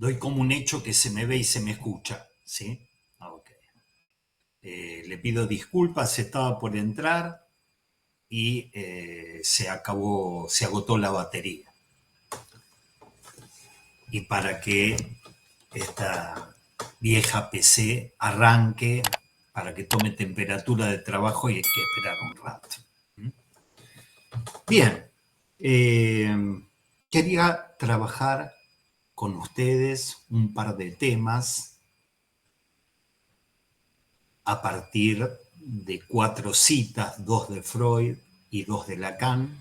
Doy como un hecho que se me ve y se me escucha, ¿sí? Ok. Le pido disculpas, estaba por entrar y se agotó la batería. Y para que esta vieja PC arranque, para que tome temperatura de trabajo, y hay que esperar un rato. Bien, quería trabajar con ustedes un par de temas a partir de 4 citas, 2 de Freud y 2 de Lacan,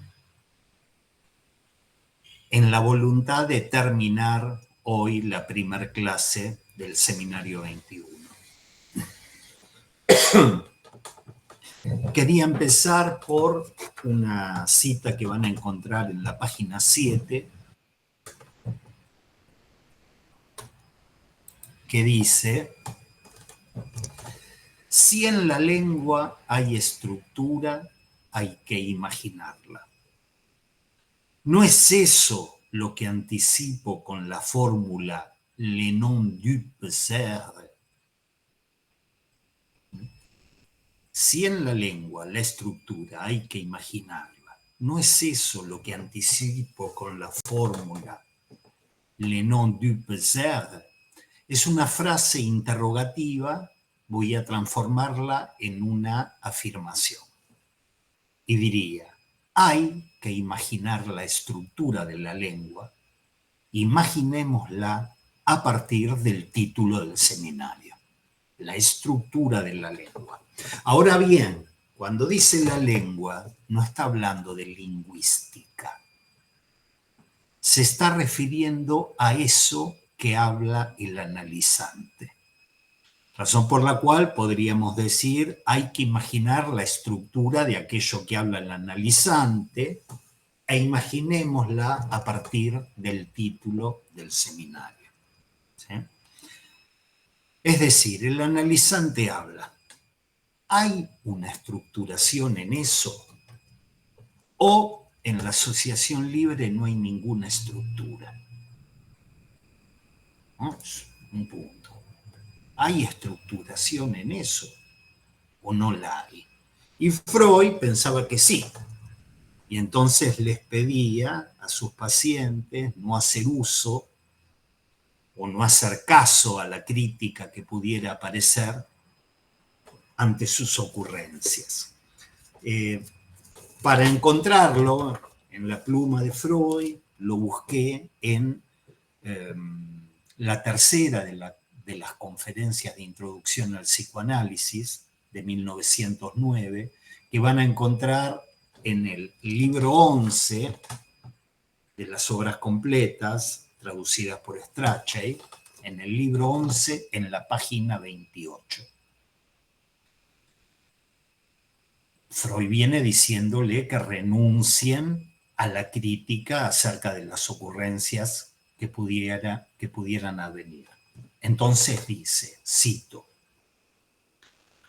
en la voluntad de terminar hoy la primer clase del seminario 21. Quería empezar por una cita que van a encontrar en la página 7, que dice: si en la lengua hay estructura, hay que imaginarla. ¿No es eso lo que anticipo con la fórmula le nom du pesar? Si en la lengua la estructura hay que imaginarla, ¿no es eso lo que anticipo con la fórmula le nom du pesar? Es una frase interrogativa, voy a transformarla en una afirmación. Y diría: hay que imaginar la estructura de la lengua, imaginémosla a partir del título del seminario, la estructura de la lengua. Ahora bien, cuando dice la lengua, no está hablando de lingüística. Se está refiriendo a eso que habla el analizante. Razón por la cual podríamos decir: hay que imaginar la estructura de aquello que habla el analizante e imaginémosla a partir del título del seminario. ¿Sí? Es decir, el analizante habla: ¿hay una estructuración en eso? ¿O en la asociación libre no hay ninguna estructura? ¿No? Es un punto. ¿Hay estructuración en eso o no la hay? Y Freud pensaba que sí. Y entonces les pedía a sus pacientes no hacer uso o no hacer caso a la crítica que pudiera aparecer ante sus ocurrencias. Para encontrarlo en la pluma de Freud, lo busqué en la tercera de las conferencias de introducción al psicoanálisis de 1909, que van a encontrar en el libro 11 de las obras completas, traducidas por Strachey, en el libro 11, en la página 28. Freud viene diciéndole que renuncien a la crítica acerca de las ocurrencias que pudieran advenir. Entonces dice, cito: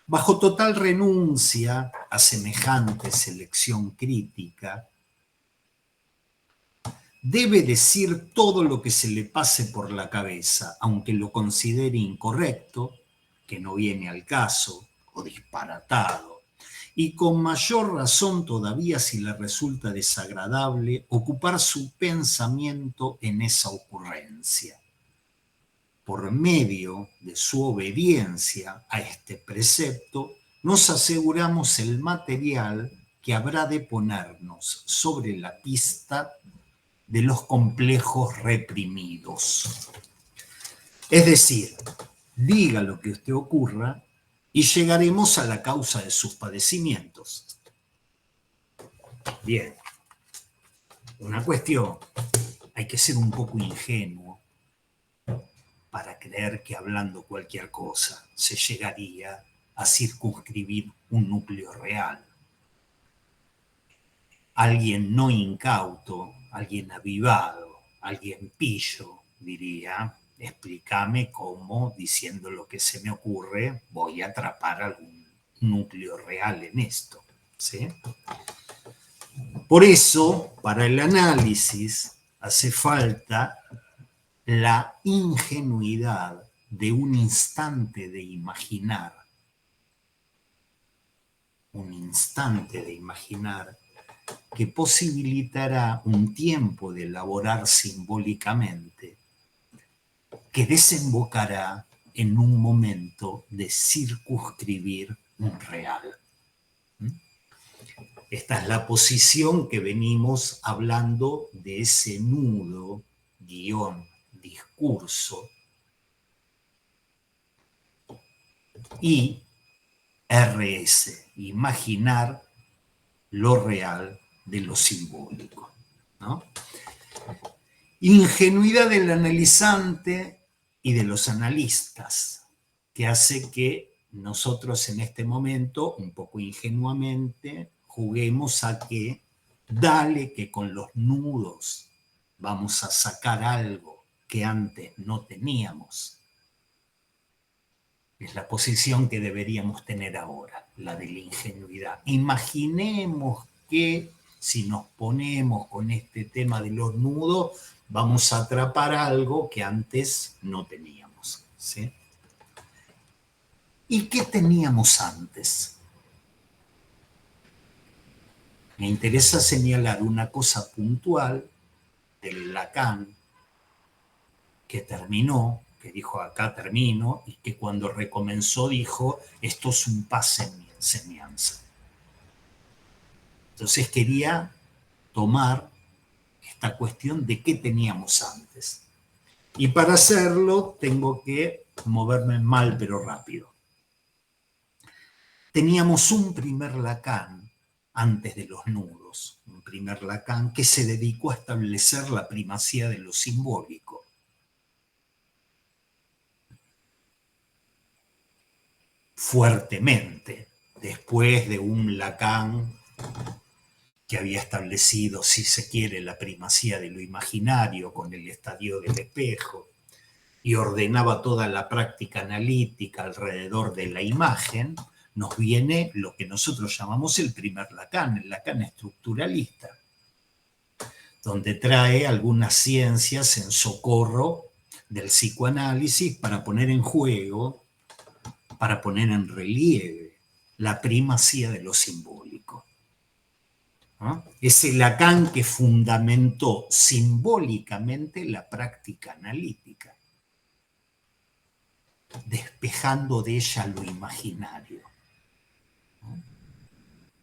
bajo total renuncia a semejante selección crítica, debe decir todo lo que se le pase por la cabeza, aunque lo considere incorrecto, que no viene al caso, o disparatado, y con mayor razón todavía si le resulta desagradable ocupar su pensamiento en esa ocurrencia. Por medio de su obediencia a este precepto, nos aseguramos el material que habrá de ponernos sobre la pista de los complejos reprimidos. Es decir, diga lo que usted ocurra y llegaremos a la causa de sus padecimientos. Bien, una cuestión: hay que ser un poco ingenuo para creer que hablando cualquier cosa se llegaría a circunscribir un núcleo real. Alguien no incauto, alguien avivado, alguien pillo, diría: explícame cómo, diciendo lo que se me ocurre, voy a atrapar algún núcleo real en esto. ¿Sí? Por eso, para el análisis, hace falta la ingenuidad de un instante de imaginar, que posibilitará un tiempo de elaborar simbólicamente, que desembocará en un momento de circunscribir un real. Esta es la posición que venimos hablando de ese nudo, guión, discurso y RS, imaginar lo real de lo simbólico, ¿no? Ingenuidad del analizante y de los analistas, que hace que nosotros en este momento, un poco ingenuamente, juguemos a que dale que con los nudos vamos a sacar algo que antes no teníamos. Es la posición que deberíamos tener ahora, la de la ingenuidad. Imaginemos que si nos ponemos con este tema de los nudos, vamos a atrapar algo que antes no teníamos, ¿sí? ¿Y qué teníamos antes? Me interesa señalar una cosa puntual del Lacan que terminó, que dijo acá termino, y que cuando recomenzó dijo, esto es un pase en mi enseñanza. Entonces quería tomar esta cuestión de qué teníamos antes. Y para hacerlo tengo que moverme mal pero rápido. Teníamos un primer Lacan antes de los nudos, un primer Lacan que se dedicó a establecer la primacía de lo simbólico. Fuertemente, después de un Lacan que había establecido, si se quiere, la primacía de lo imaginario con el estadio del espejo y ordenaba toda la práctica analítica alrededor de la imagen, nos viene lo que nosotros llamamos el primer Lacan, el Lacan estructuralista, donde trae algunas ciencias en socorro del psicoanálisis para poner en juego, para poner en relieve la primacía de lo simbólico. ¿No? Es el Lacan que fundamentó simbólicamente la práctica analítica, despejando de ella lo imaginario. ¿No?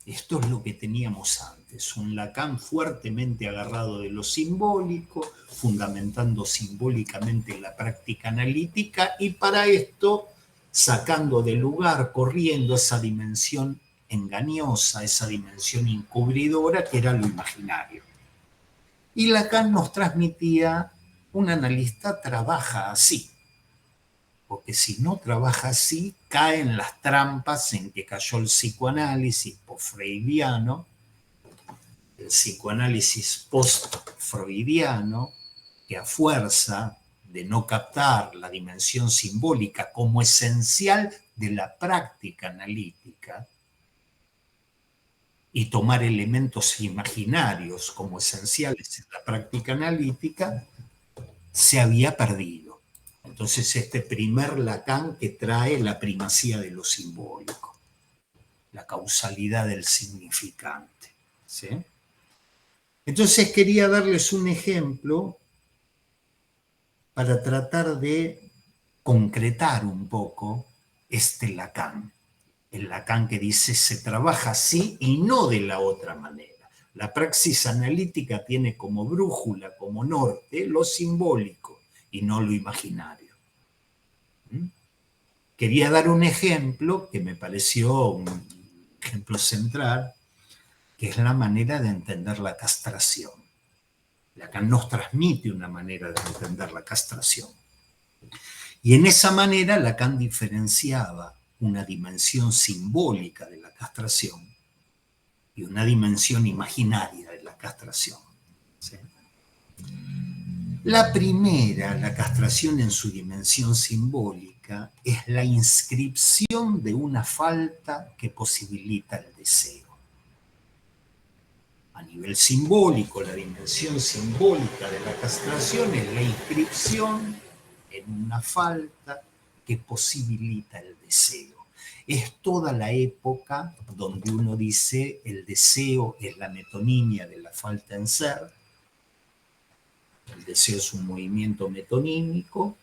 Esto es lo que teníamos antes, un Lacan fuertemente agarrado de lo simbólico, fundamentando simbólicamente la práctica analítica y para esto sacando del lugar, corriendo esa dimensión engañosa, esa dimensión encubridora que era lo imaginario. Y Lacan nos transmitía, un analista trabaja así, porque si no trabaja así, cae en las trampas en que cayó el psicoanálisis post-freudiano, el psicoanálisis post-freudiano, que a fuerza de no captar la dimensión simbólica como esencial de la práctica analítica y tomar elementos imaginarios como esenciales en la práctica analítica, se había perdido. Entonces, este primer Lacan que trae la primacía de lo simbólico, la causalidad del significante, ¿sí? Entonces, quería darles un ejemplo para tratar de concretar un poco este Lacan. El Lacan que dice se trabaja así y no de la otra manera. La praxis analítica tiene como brújula, como norte, lo simbólico y no lo imaginario. Quería dar un ejemplo que me pareció un ejemplo central, que es la manera de entender la castración. Lacan nos transmite una manera de entender la castración. Y en esa manera Lacan diferenciaba una dimensión simbólica de la castración y una dimensión imaginaria de la castración. ¿Sí? La primera, la castración en su dimensión simbólica, es la inscripción de una falta que posibilita el deseo. a nivel simbólico, la dimensión simbólica de la castración es la inscripción en una falta que posibilita el deseo. Es toda la época donde uno dice el deseo es la metonimia de la falta en ser. El deseo es un movimiento metonímico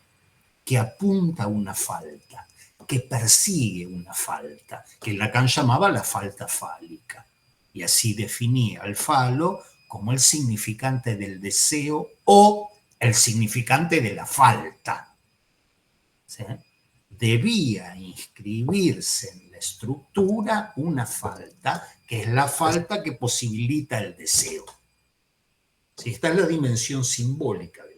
que apunta a una falta, que persigue una falta, que Lacan llamaba la falta fálica. Y así definía al falo como el significante del deseo o el significante de la falta. ¿Sí? Debía inscribirse en la estructura una falta, que es la falta que posibilita el deseo. ¿Sí? Esta es la dimensión simbólica de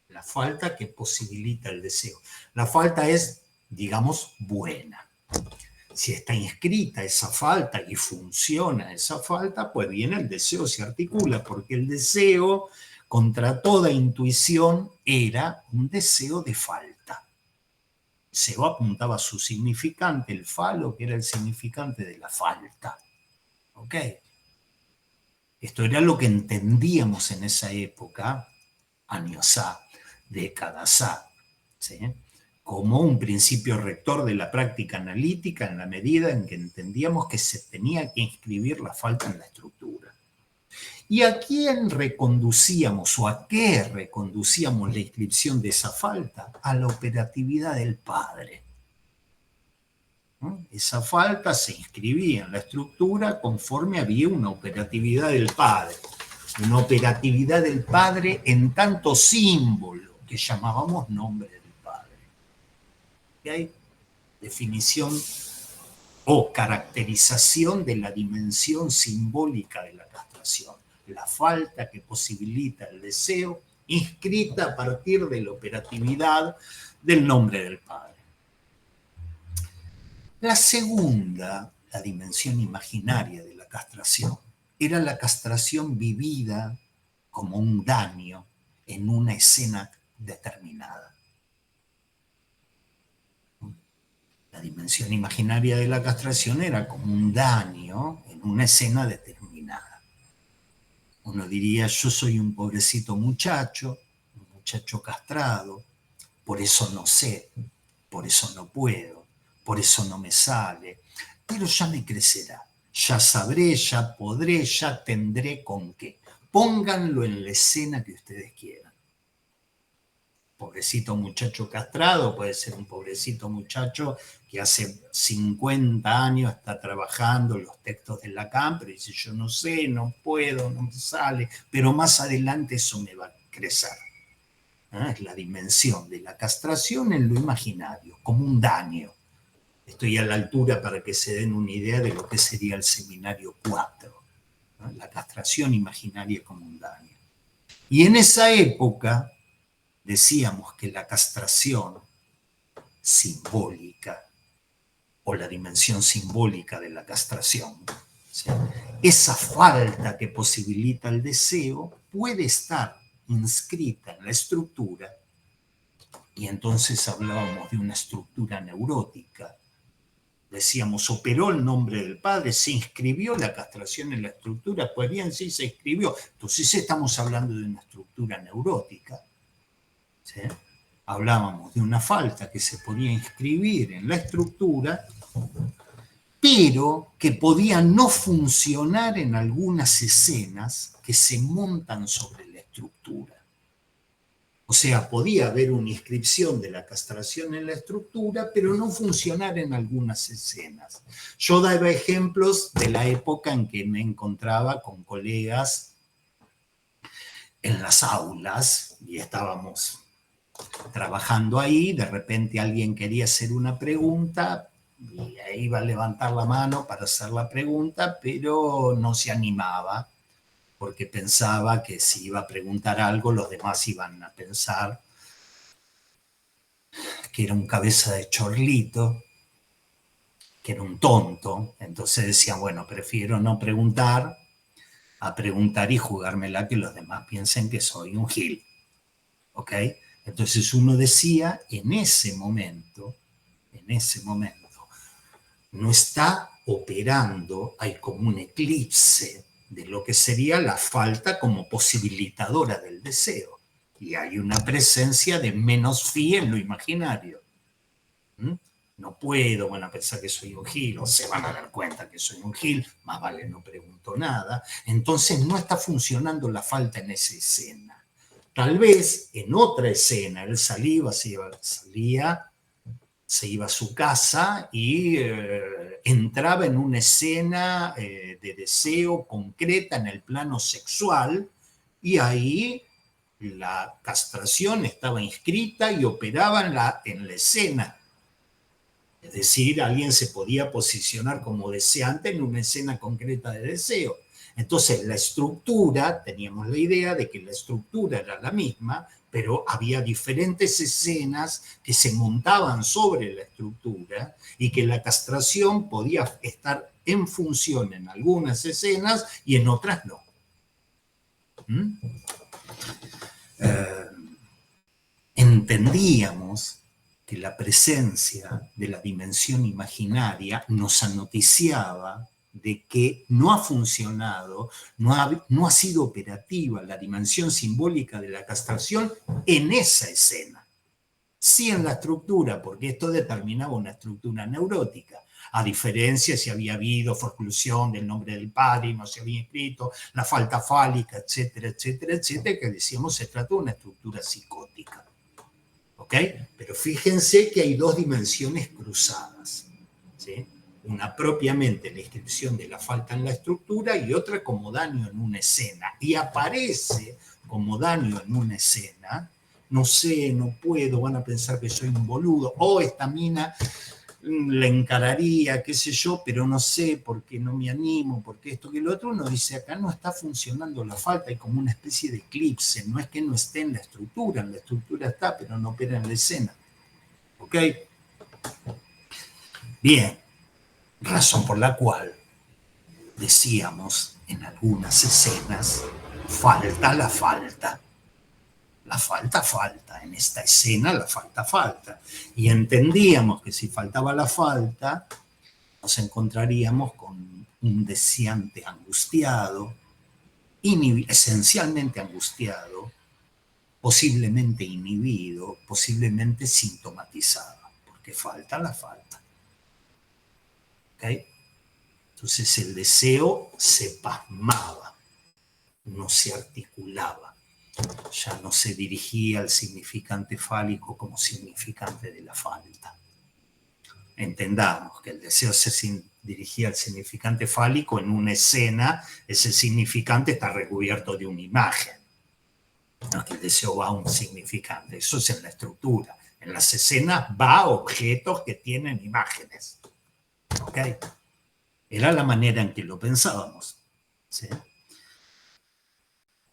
la falta que posibilita el deseo. La falta es, digamos, buena. Si está inscrita esa falta y funciona esa falta, pues bien, el deseo se articula, porque el deseo, contra toda intuición, era un deseo de falta. El deseo apuntaba a su significante, el falo, que era el significante de la falta. ¿Ok? Esto era lo que entendíamos en esa época, años A, décadas A, ¿sí? Como un principio rector de la práctica analítica en la medida en que entendíamos que se tenía que inscribir la falta en la estructura. ¿Y a quién reconducíamos o a qué reconducíamos la inscripción de esa falta? A la operatividad del padre. Esa falta se inscribía en la estructura conforme había una operatividad del padre. Una operatividad del padre en tanto símbolo que llamábamos nombre del padre. ¿Y hay definición o caracterización de la dimensión simbólica de la castración? La falta que posibilita el deseo, inscrita a partir de la operatividad del nombre del padre. La segunda, la dimensión imaginaria de la castración, era la castración vivida como un daño en una escena determinada. La dimensión imaginaria de la castración era como un daño en una escena determinada. Uno diría, yo soy un pobrecito muchacho, un muchacho castrado, por eso no sé, por eso no puedo, por eso no me sale, pero ya me crecerá, ya sabré, ya podré, ya tendré con qué. Pónganlo en la escena que ustedes quieran. Pobrecito muchacho castrado puede ser un pobrecito muchacho que hace 50 años está trabajando los textos de Lacan, pero dice, yo no sé, no puedo, no me sale, pero más adelante eso me va a crecer. Es la dimensión de la castración en lo imaginario, como un daño. Estoy a la altura para que se den una idea de lo que sería el seminario 4, ¿no? La castración imaginaria como un daño. Y en esa época decíamos que la castración simbólica o la dimensión simbólica de la castración, ¿sí? Esa falta que posibilita el deseo puede estar inscrita en la estructura, y entonces hablábamos de una estructura neurótica. Decíamos, operó el nombre del padre, se inscribió la castración en la estructura, pues bien, sí se inscribió. Entonces estamos hablando de una estructura neurótica. ¿Sí? Hablábamos de una falta que se podía inscribir en la estructura, pero que podía no funcionar en algunas escenas que se montan sobre la estructura. O sea, podía haber una inscripción de la castración en la estructura, pero no funcionar en algunas escenas. Yo daba ejemplos de la época en que me encontraba con colegas en las aulas y estábamos trabajando ahí, de repente alguien quería hacer una pregunta y iba a levantar la mano para hacer la pregunta, pero no se animaba porque pensaba que si iba a preguntar algo, los demás iban a pensar que era un cabeza de chorlito, que era un tonto. Entonces decía, bueno, prefiero no preguntar a preguntar y jugármela que los demás piensen que soy un gil. ¿Ok? Entonces uno decía, en ese momento, no está operando, hay como un eclipse de lo que sería la falta como posibilitadora del deseo. Y hay una presencia de menos fí en lo imaginario. ¿Mm? No puedo, van a pensar que soy un gil, o se van a dar cuenta que soy un gil, más vale no pregunto nada. Entonces no está funcionando la falta en esa escena. Tal vez en otra escena él salía, se iba a su casa y entraba en una escena de deseo concreta en el plano sexual, y ahí la castración estaba inscrita y operaba en la escena. Es decir, alguien se podía posicionar como deseante en una escena concreta de deseo. Entonces, la estructura, teníamos la idea de que la estructura era la misma, pero había diferentes escenas que se montaban sobre la estructura y que la castración podía estar en función en algunas escenas y en otras no. ¿Mm? Entendíamos que la presencia de la dimensión imaginaria nos anoticiaba de que no ha funcionado, no ha sido operativa la dimensión simbólica de la castración en esa escena. Sí en la estructura, porque esto determinaba una estructura neurótica, a diferencia si había habido exclusión del nombre del padre y no se había inscrito, la falta fálica, etcétera, etcétera, etcétera, que decíamos se trata de una estructura psicótica. ¿Ok? Pero fíjense que hay dos dimensiones cruzadas, ¿sí? Una propiamente la inscripción de la falta en la estructura y otra como daño en una escena. Y aparece como daño en una escena, no sé, no puedo, van a pensar que soy un boludo, o esta mina la encararía, qué sé yo, pero no sé por qué no me animo, porque esto que lo otro. Uno dice, acá no está funcionando la falta, hay como una especie de eclipse, no es que no esté en la estructura está, pero no opera en la escena. ¿Ok? Bien, razón por la cual decíamos en algunas escenas, falta la falta. La falta, en esta escena la falta. Y entendíamos que si faltaba la falta, nos encontraríamos con un deseante angustiado, esencialmente angustiado, posiblemente inhibido, posiblemente sintomatizado, porque falta la falta. ¿Okay? Entonces el deseo se pasmaba, no se articulaba, ya no se dirigía al significante fálico como significante de la falta. Entendamos que el deseo se dirigía al significante fálico en una escena, ese significante está recubierto de una imagen. No es que el deseo va a un significante, eso es en la estructura. En las escenas va a objetos que tienen imágenes. ¿Ok? Era la manera en que lo pensábamos. ¿Sí?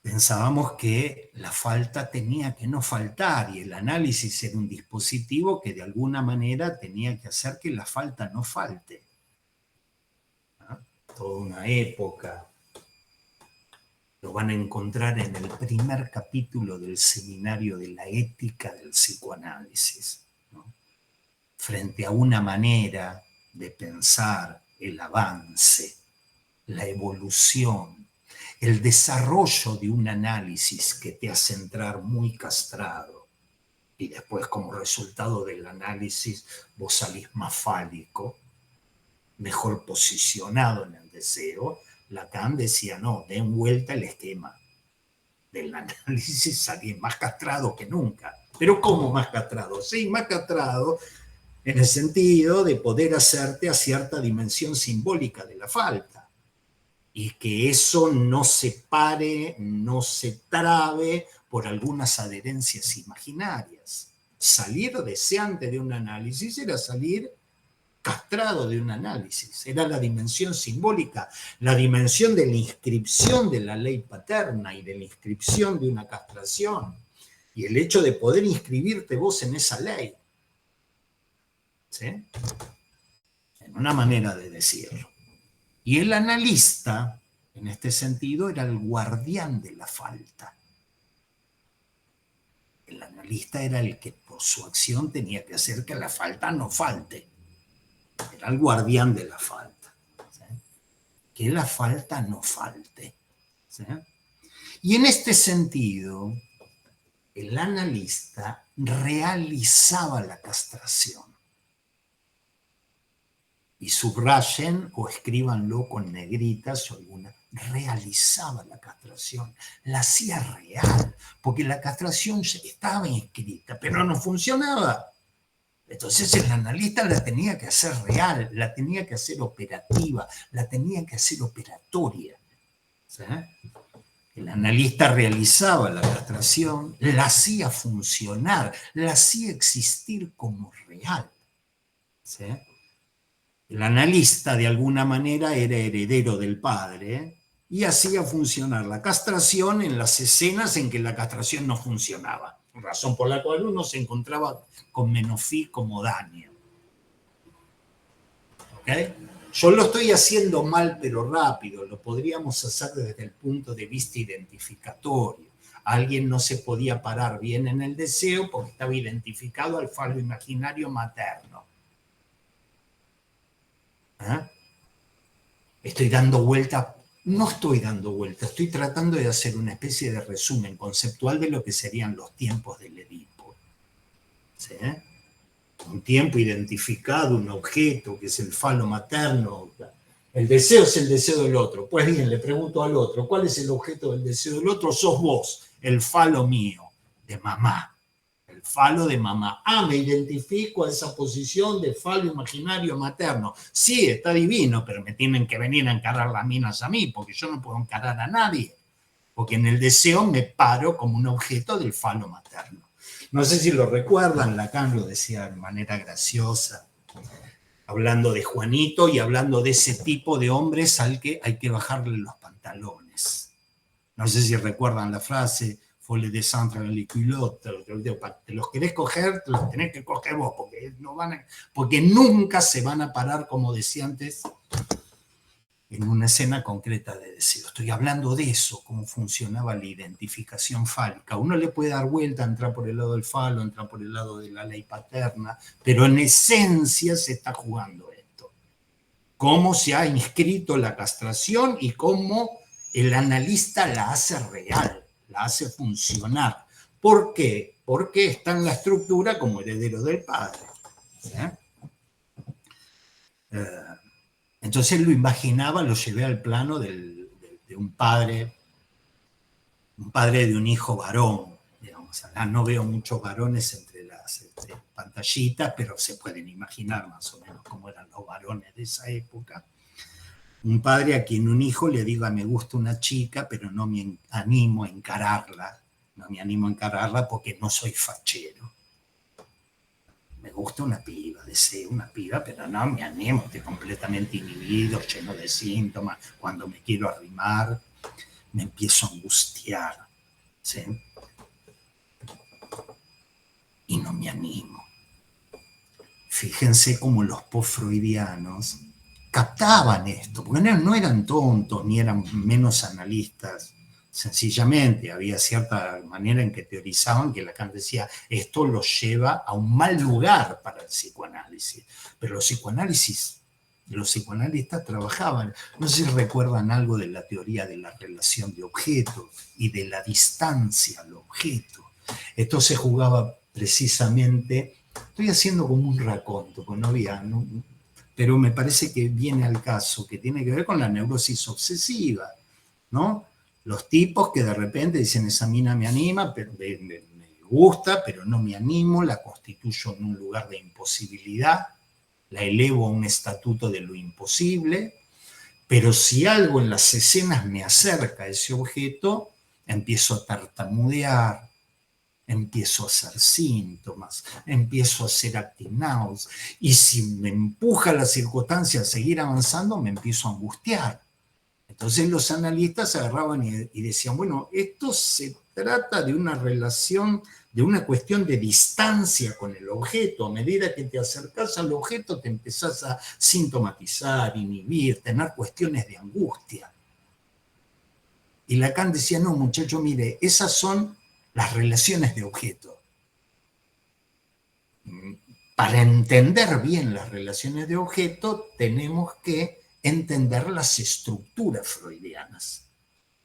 Pensábamos que la falta tenía que no faltar y el análisis era un dispositivo que de alguna manera tenía que hacer que la falta no falte. ¿No? Toda una época. Lo van a encontrar en el primer capítulo del seminario de la ética del psicoanálisis, ¿no? Frente a una manera de pensar el avance, la evolución, el desarrollo de un análisis que te hace entrar muy castrado y después como resultado del análisis vos salís más fálico, mejor posicionado en el deseo. Lacan decía, no, den vuelta el esquema del análisis, salís más castrado que nunca. ¿Pero cómo más castrado? Sí, más castrado en el sentido de poder hacerte a cierta dimensión simbólica de la falta y que eso no se pare, no se trabe por algunas adherencias imaginarias. Salir deseante de un análisis era salir castrado de un análisis, era la dimensión simbólica, la dimensión de la inscripción de la ley paterna y de la inscripción de una castración, y el hecho de poder inscribirte vos en esa ley. ¿Sí? En una manera de decirlo. Y el analista, en este sentido, era el guardián de la falta. El analista era el que por su acción tenía que hacer que la falta no falte. Era el guardián de la falta. ¿Sí? que la falta no falte. ¿Sí? Y en este sentido, el analista realizaba la castración. Y subrayen o escríbanlo con negritas o alguna. Realizaba la castración, la hacía real, porque la castración estaba inscrita, pero no funcionaba. Entonces el analista la tenía que hacer real, la tenía que hacer operativa, la tenía que hacer operatoria. ¿Sí? El analista realizaba la castración, la hacía funcionar, la hacía existir como real. ¿Sí? El analista, de alguna manera, era heredero del padre y hacía funcionar la castración en las escenas en que la castración no funcionaba, razón por la cual uno se encontraba con Menofí como daño. ¿Okay? Yo lo estoy haciendo mal, pero rápido. Lo podríamos hacer desde el punto de vista identificatorio. Alguien no se podía parar bien en el deseo porque estaba identificado al falo imaginario materno. ¿Eh? Estoy dando vuelta, no estoy dando vuelta, estoy tratando de hacer una especie de resumen conceptual de lo que serían los tiempos del Edipo. ¿Sí? Un tiempo identificado, un objeto que es el falo materno. El deseo es el deseo del otro. Pues bien, le pregunto al otro, ¿cuál es el objeto del deseo del otro? Sos vos, el falo mío, de mamá. El falo de mamá. Me identifico a esa posición de falo imaginario materno. Sí, está divino, pero me tienen que venir a encarar las minas a mí, porque yo no puedo encarar a nadie. Porque en el deseo me paro como un objeto del falo materno. No sé si lo recuerdan, Lacan lo decía de manera graciosa, hablando de Juanito y hablando de ese tipo de hombres al que hay que bajarle los pantalones. No sé si recuerdan la frase, faut les descendre les culottes, te los querés coger, te los tenés que coger vos, porque nunca se van a parar, como decía antes, en una escena concreta de deseo. Estoy hablando de eso, cómo funcionaba la identificación fálica. Uno le puede dar vuelta, entrar por el lado del falo, entrar por el lado de la ley paterna, pero en esencia se está jugando esto. Cómo se ha inscrito la castración y cómo el analista la hace real, la hace funcionar. ¿Por qué? Porque está en la estructura como heredero del padre. Entonces lo imaginaba, lo llevé al plano de un padre de un hijo varón. Digamos. Acá no veo muchos varones entre las pantallitas, pero se pueden imaginar más o menos cómo eran los varones de esa época. Un padre a quien un hijo le diga, me gusta una chica, pero no me animo a encararla. No me animo a encararla porque no soy fachero. Me gusta una piba, deseo una piba, pero no me animo, estoy completamente inhibido, lleno de síntomas. Cuando me quiero arrimar, me empiezo a angustiar, ¿sí? Y no me animo. Fíjense cómo los post-freudianos captaban esto, porque no eran tontos ni eran menos analistas. Sencillamente había cierta manera en que teorizaban que Lacan decía esto los lleva a un mal lugar para el psicoanálisis. Pero los psicoanalistas trabajaban, no sé si recuerdan algo de la teoría de la relación de objeto y de la distancia al objeto. Esto se jugaba precisamente, estoy haciendo como un raconto, porque no había... pero me parece que viene al caso, que tiene que ver con la neurosis obsesiva, ¿no? Los tipos que de repente dicen, esa mina me anima, pero me gusta, pero no me animo, la constituyo en un lugar de imposibilidad, la elevo a un estatuto de lo imposible, pero si algo en las escenas me acerca a ese objeto, empiezo a tartamudear, empiezo a hacer síntomas, empiezo a hacer acting outs, y si me empuja la circunstancia a seguir avanzando, me empiezo a angustiar. Entonces los analistas se agarraban y decían, bueno, esto se trata de una relación, de una cuestión de distancia con el objeto. A medida que te acercas al objeto, te empezás a sintomatizar, inhibir, tener cuestiones de angustia. Y Lacan decía, no, muchacho, mire, esas son las relaciones de objeto. Para entender bien las relaciones de objeto, tenemos que entender las estructuras freudianas,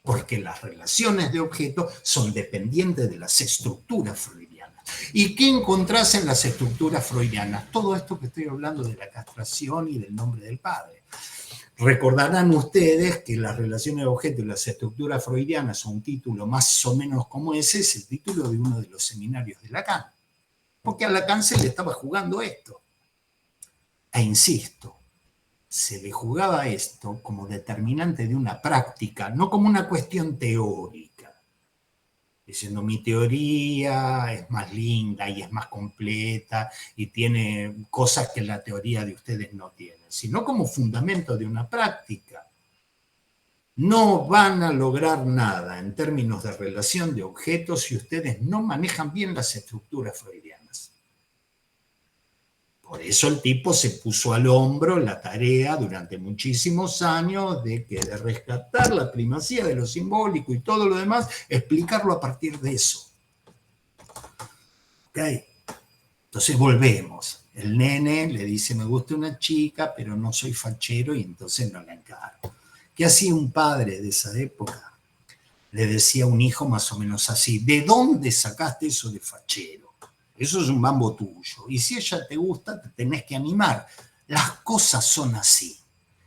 porque las relaciones de objeto son dependientes de las estructuras freudianas. ¿Y qué encontrás en las estructuras freudianas? Todo esto que estoy hablando de la castración y del nombre del padre. Recordarán ustedes que las relaciones de objeto y las estructuras freudianas, un título más o menos como ese, es el título de uno de los seminarios de Lacan. Porque a Lacan se le estaba jugando esto. E insisto, se le jugaba esto como determinante de una práctica, no como una cuestión teórica. Diciendo, mi teoría es más linda y es más completa y tiene cosas que la teoría de ustedes no tiene, sino como fundamento de una práctica. No van a lograr nada en términos de relación de objetos si ustedes no manejan bien las estructuras freudianas. Por eso el tipo se puso al hombro la tarea durante muchísimos años de rescatar la primacía de lo simbólico y todo lo demás, explicarlo a partir de eso. ¿Ok? Entonces volvemos. El nene le dice, me gusta una chica, pero no soy fachero y entonces no la encaro. ¿Qué hacía un padre de esa época? Le decía a un hijo más o menos así, ¿de dónde sacaste eso de fachero? Eso es un mambo tuyo. Y si ella te gusta, te tenés que animar. Las cosas son así.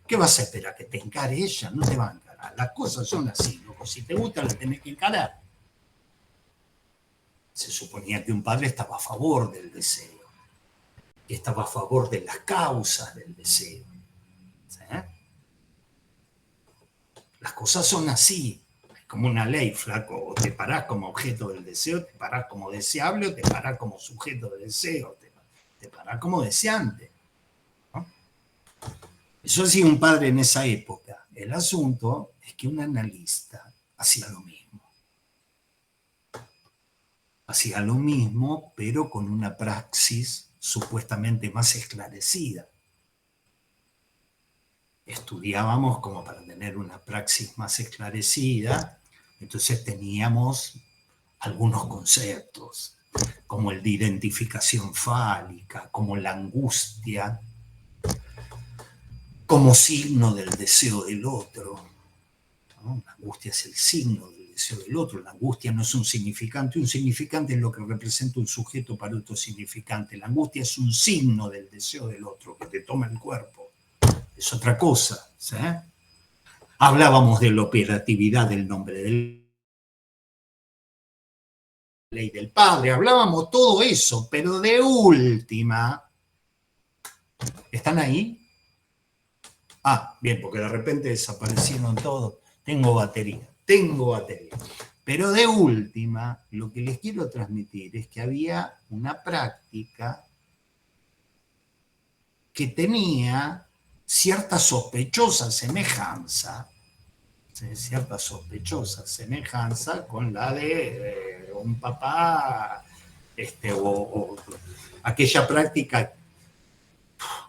¿Qué vas a esperar? ¿Que te encare ella? No te va a encarar. Las cosas son así, loco. Si te gusta, la tenés que encarar. Se suponía que un padre estaba a favor del deseo. Que estaba a favor de las causas del deseo. ¿Sí? Las cosas son así. Es como una ley, flaco. O te parás como objeto del deseo, te parás como deseable, o te parás como sujeto de deseo, te parás como deseante. ¿No? Eso hacía un padre en esa época. El asunto es que un analista hacía lo mismo. Hacía lo mismo, pero con una praxis supuestamente más esclarecida. Estudiábamos como para tener una praxis más esclarecida, entonces teníamos algunos conceptos, como el de identificación fálica, como la angustia, como signo del deseo del otro. ¿No? La angustia es el signo del deseo del otro. La angustia no es un significante es lo que representa un sujeto para otro significante. La angustia es un signo del deseo del otro, que te toma el cuerpo. Es otra cosa. ¿Sí? Hablábamos de la operatividad del nombre del ley del padre, hablábamos todo eso, pero de última, ¿están ahí? Ah, bien, porque de repente desaparecieron todos. Tengo batería. Pero de última, lo que les quiero transmitir es que había una práctica que tenía cierta sospechosa semejanza con la de un papá o aquella práctica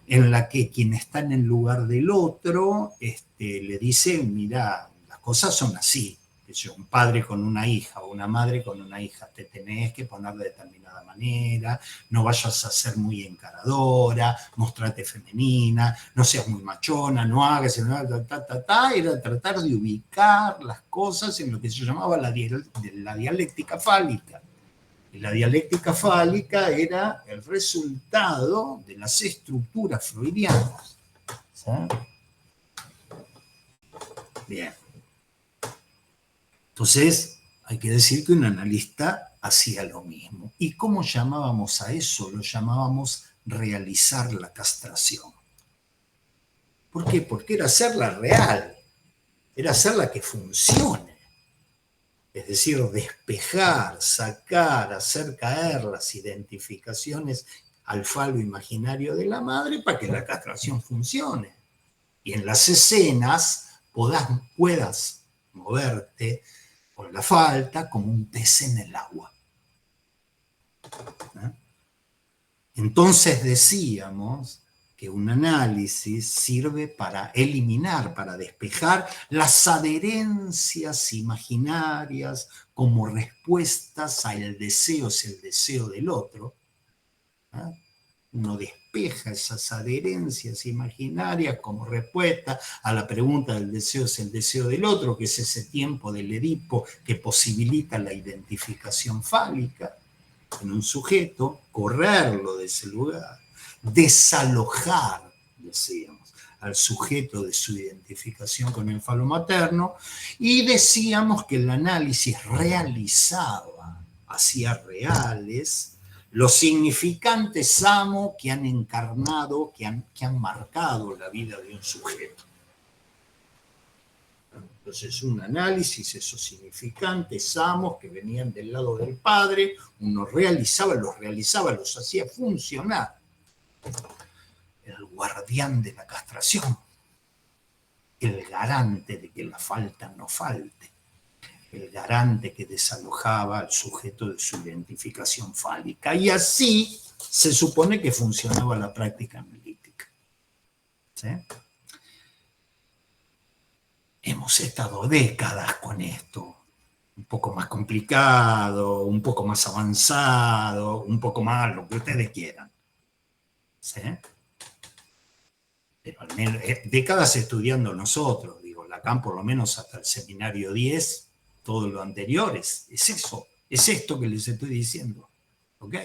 en la que quien está en el lugar del otro le dice, mira, las cosas son así. Un padre con una hija o una madre con una hija, te tenés que poner de determinada manera, no vayas a ser muy encaradora, mostrate femenina, no seas muy machona, no hagas, era tratar de ubicar las cosas en lo que se llamaba la dialéctica fálica. Y la dialéctica fálica era el resultado de las estructuras freudianas. ¿Sí? Bien. Entonces, hay que decir que un analista hacía lo mismo. ¿Y cómo llamábamos a eso? Lo llamábamos realizar la castración. ¿Por qué? Porque era hacerla real, era hacerla que funcione. Es decir, despejar, sacar, hacer caer las identificaciones al falo imaginario de la madre para que la castración funcione. Y en las escenas puedas moverte con la falta como un pez en el agua. ¿Eh? Entonces decíamos que un análisis sirve para eliminar, para despejar las adherencias imaginarias como respuestas al deseo, es el deseo del otro. ¿Eh? uno despeja esas adherencias imaginarias como respuesta a la pregunta del deseo es el deseo del otro, que es ese tiempo del Edipo que posibilita la identificación fálica en un sujeto, correrlo de ese lugar, desalojar, decíamos, al sujeto de su identificación con el falo materno, y decíamos que el análisis realizaba, hacía reales, los significantes amo que han encarnado, que han marcado la vida de un sujeto. Entonces, un análisis, esos significantes amos que venían del lado del padre, uno los hacía funcionar. Era el guardián de la castración, el garante de que la falta no falte, el garante que desalojaba al sujeto de su identificación fálica. Y así se supone que funcionaba la práctica analítica. ¿Sí? Hemos estado décadas con esto, un poco más complicado, un poco más avanzado, un poco más lo que ustedes quieran. ¿Sí? Pero al menos, décadas estudiando nosotros, digo, Lacan por lo menos hasta el seminario 10, todo lo anterior es eso, es esto que les estoy diciendo. ¿Ok?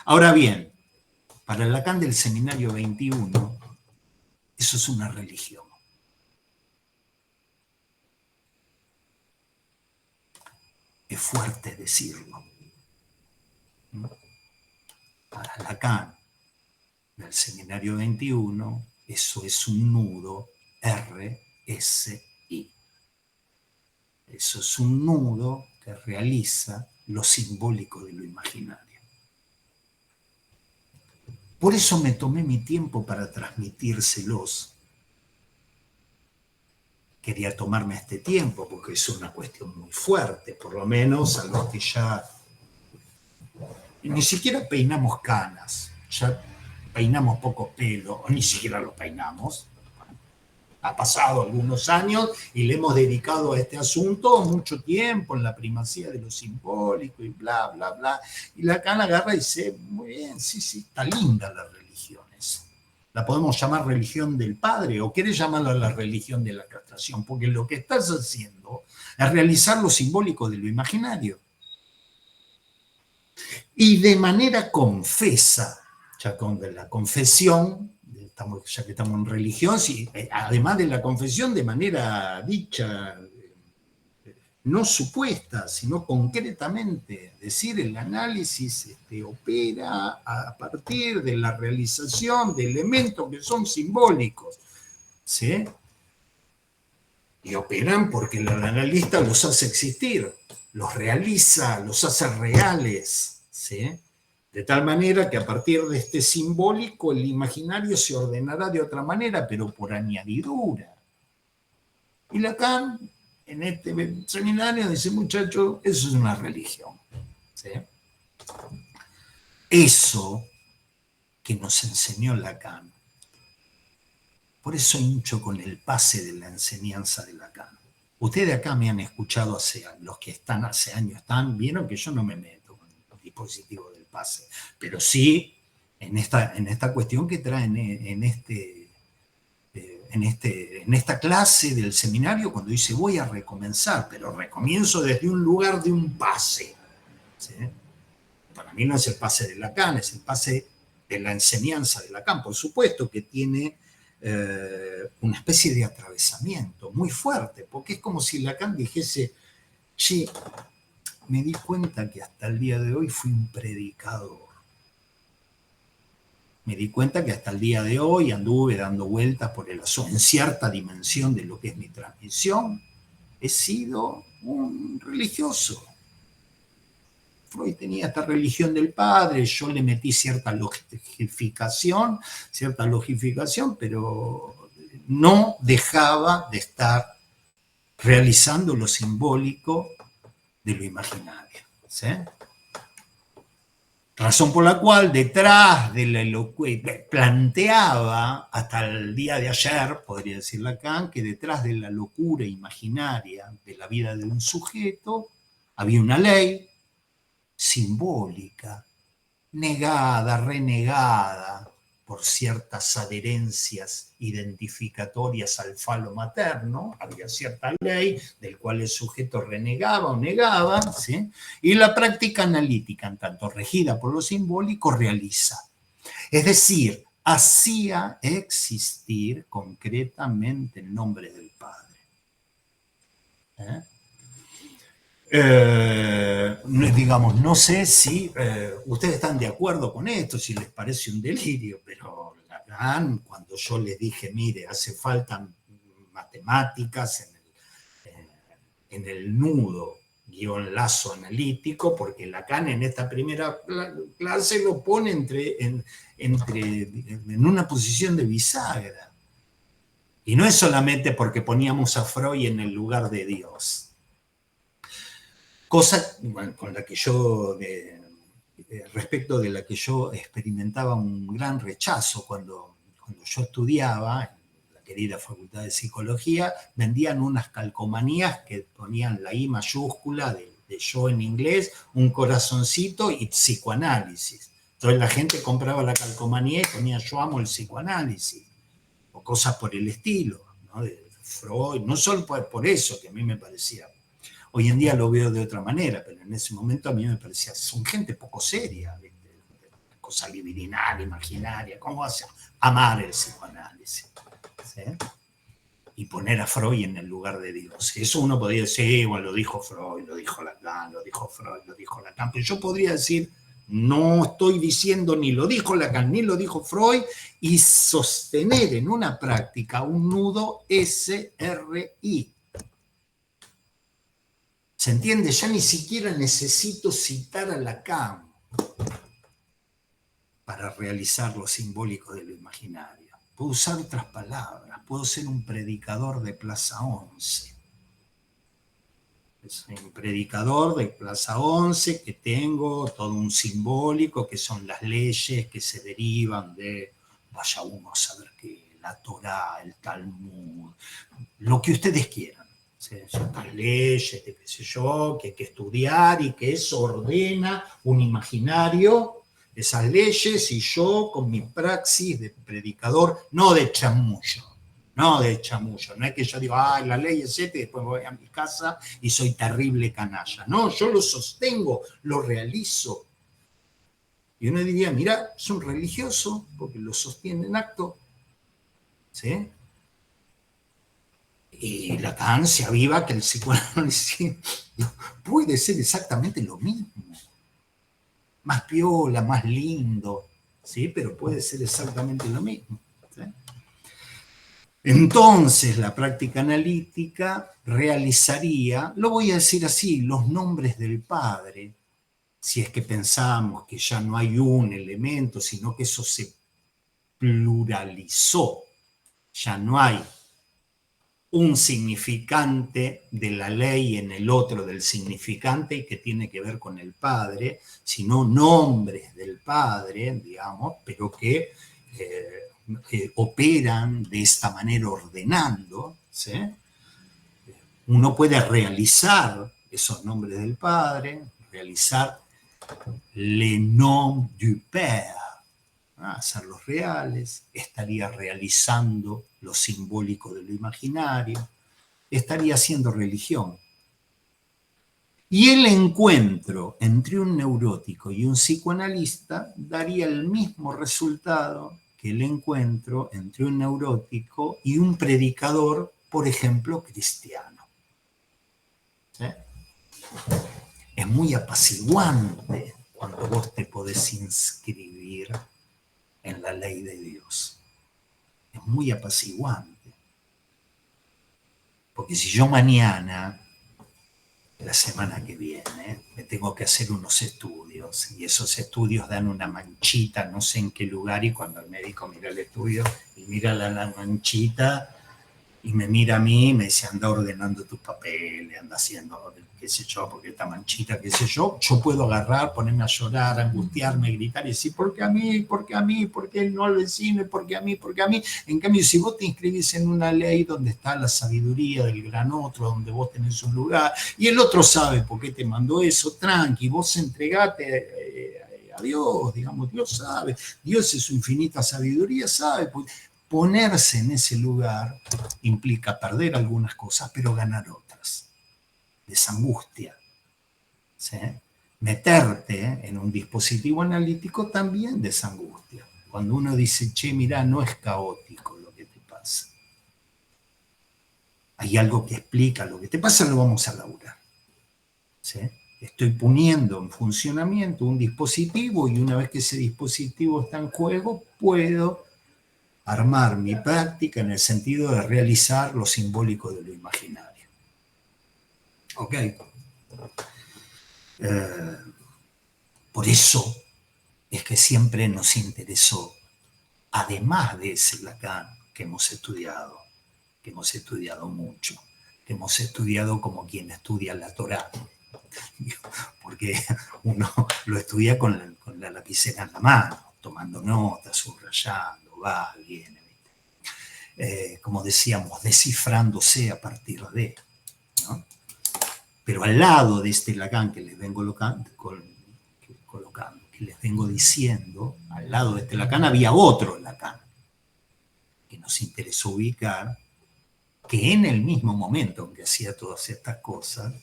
Ahora bien, para Lacan del seminario 21, eso es una religión. Es fuerte decirlo. Para Lacan del seminario 21, eso es un nudo RSI. Eso es un nudo que realiza lo simbólico de lo imaginario. Por eso me tomé mi tiempo para transmitírselos. Quería tomarme este tiempo porque es una cuestión muy fuerte, por lo menos a los que ya ni siquiera peinamos canas, ya peinamos poco pelo, o ni siquiera lo peinamos. Ha pasado algunos años y le hemos dedicado a este asunto mucho tiempo en la primacía de lo simbólico y bla, bla, bla. Y Lacan agarra y dice, muy bien, sí, está linda las religiones. La podemos llamar religión del padre o quieres llamarla la religión de la castración, porque lo que estás haciendo es realizar lo simbólico de lo imaginario. Y de manera confesa, ya con la confesión, ya que estamos en religión, sí, además de la confesión de manera dicha, no supuesta, sino concretamente, decir el análisis opera a partir de la realización de elementos que son simbólicos, ¿sí? Y operan porque el analista los hace existir, los realiza, los hace reales, ¿sí? De tal manera que a partir de este simbólico el imaginario se ordenará de otra manera, pero por añadidura. Y Lacan, en este seminario, dice, muchachos, eso es una religión. ¿Sí? Eso que nos enseñó Lacan. Por eso hincho con el pase de la enseñanza de Lacan. Ustedes acá me han escuchado los que están hace años, vieron que yo no me meto con el dispositivo del pase, pero sí en esta cuestión que traen en esta clase del seminario, cuando dice voy a recomenzar, pero recomienzo desde un lugar de un pase. ¿Sí? Para mí no es el pase de Lacan, es el pase de la enseñanza de Lacan. Por supuesto que tiene una especie de atravesamiento muy fuerte, porque es como si Lacan dijese, che, me di cuenta que hasta el día de hoy fui un predicador. Me di cuenta que hasta el día de hoy anduve dando vueltas por el asunto. En cierta dimensión de lo que es mi transmisión, he sido un religioso. Freud tenía esta religión del padre, yo le metí cierta logificación, pero no dejaba de estar realizando lo simbólico de lo imaginario. ¿Sí? Razón por la cual detrás de la elocuencia, planteaba hasta el día de ayer, podría decir Lacan, que detrás de la locura imaginaria de la vida de un sujeto había una ley simbólica, negada, renegada, por ciertas adherencias identificatorias al falo materno, había cierta ley del cual el sujeto renegaba o negaba, ¿sí? Y la práctica analítica, en tanto regida por lo simbólico, realiza. Es decir, hacía existir concretamente el nombre del Padre. Digamos, no sé si ustedes están de acuerdo con esto, si les parece un delirio, pero Lacan, cuando yo les dije, mire, hace falta matemáticas en el nudo guión lazo analítico, porque Lacan en esta primera clase lo pone en una posición de bisagra. Y no es solamente porque poníamos a Freud en el lugar de Dios. Cosa con la que yo, respecto de la que yo experimentaba un gran rechazo cuando yo estudiaba en la querida Facultad de Psicología, vendían unas calcomanías que ponían la I mayúscula de yo en inglés, un corazoncito y psicoanálisis. Entonces la gente compraba la calcomanía y ponía yo amo el psicoanálisis, o cosas por el estilo, ¿no? De Freud, no solo por eso, que a mí me parecía. Hoy en día lo veo de otra manera, pero en ese momento a mí me parecía, son gente poco seria, cosa libidinal, imaginaria, ¿cómo vas a amar el psicoanálisis? ¿Sí? Y poner a Freud en el lugar de Dios. Eso uno podría decir, bueno, lo dijo Freud, lo dijo Lacan, lo dijo Freud, lo dijo Lacan, pero yo podría decir, no estoy diciendo ni lo dijo Lacan, ni lo dijo Freud, y sostener en una práctica un nudo SRI. ¿Se entiende? Ya ni siquiera necesito citar a Lacan para realizar lo simbólico de lo imaginario. Puedo usar otras palabras, puedo ser un predicador de Plaza 11. Es un predicador de Plaza 11 que tengo todo un simbólico, que son las leyes que se derivan de, vaya uno a saber qué, la Torá, el Talmud, lo que ustedes quieran. Ciertas leyes, de qué sé yo, que hay que estudiar y que eso ordena un imaginario, esas leyes, y yo con mi praxis de predicador, no de chamullo, no es que yo digo, ay, la ley es esta y después voy a mi casa y soy terrible canalla. No, yo lo sostengo, lo realizo. Y uno diría, mira, es un religioso porque lo sostiene en acto, ¿sí? Y Lacan se aviva que el psicoanálisis puede ser exactamente lo mismo. Más piola, más lindo, ¿sí? Pero puede ser exactamente lo mismo. ¿Sí? Entonces, la práctica analítica realizaría, lo voy a decir así, los nombres del Padre, si es que pensamos que ya no hay un elemento, sino que eso se pluralizó, ya no hay un significante de la ley en el otro del significante y que tiene que ver con el Padre, sino nombres del Padre, digamos, pero que operan de esta manera ordenando, ¿sí? Uno puede realizar esos nombres del Padre, realizar les noms du Père, hacerlos reales, estaría realizando lo simbólico de lo imaginario, estaría haciendo religión. Y el encuentro entre un neurótico y un psicoanalista daría el mismo resultado que el encuentro entre un neurótico y un predicador, por ejemplo, cristiano. ¿Sí? Es muy apaciguante cuando vos te podés inscribir en la ley de Dios. Es muy apaciguante. Porque si yo mañana, la semana que viene, me tengo que hacer unos estudios y esos estudios dan una manchita, no sé en qué lugar, y cuando el médico mira el estudio y mira la manchita y me mira a mí y me dice, anda ordenando tus papeles, anda haciendo, qué sé yo, porque esta manchita, qué sé yo puedo agarrar, ponerme a llorar, angustiarme, gritar y decir, ¿por qué a mí? ¿Por qué a mí? ¿Por qué no al vecino? ¿Por qué a mí? ¿Por qué a mí? En cambio, si vos te inscribís en una ley donde está la sabiduría del gran otro, donde vos tenés un lugar, y el otro sabe por qué te mandó eso, tranqui, vos entregate a Dios, digamos, Dios sabe, Dios es su infinita sabiduría, sabe. Ponerse en ese lugar implica perder algunas cosas, pero ganar otras. Desangustia. ¿Sí? Meterte en un dispositivo analítico también desangustia. Cuando uno dice, che, mirá, no es caótico lo que te pasa. Hay algo que explica lo que te pasa, lo vamos a laburar. ¿Sí? Estoy poniendo en funcionamiento un dispositivo y una vez que ese dispositivo está en juego, puedo armar mi práctica en el sentido de realizar lo simbólico de lo imaginario. ¿Ok? Por eso es que siempre nos interesó, además de ese Lacan que hemos estudiado mucho, que hemos estudiado como quien estudia la Torá, porque uno lo estudia con la lapicera en la mano, tomando notas, subrayando, va, viene, como decíamos, descifrándose a partir de, ¿no? Pero al lado de este Lacan que les vengo colocando, que les vengo diciendo, al lado de este Lacan había otro Lacan que nos interesó ubicar, que en el mismo momento en que hacía todas estas cosas,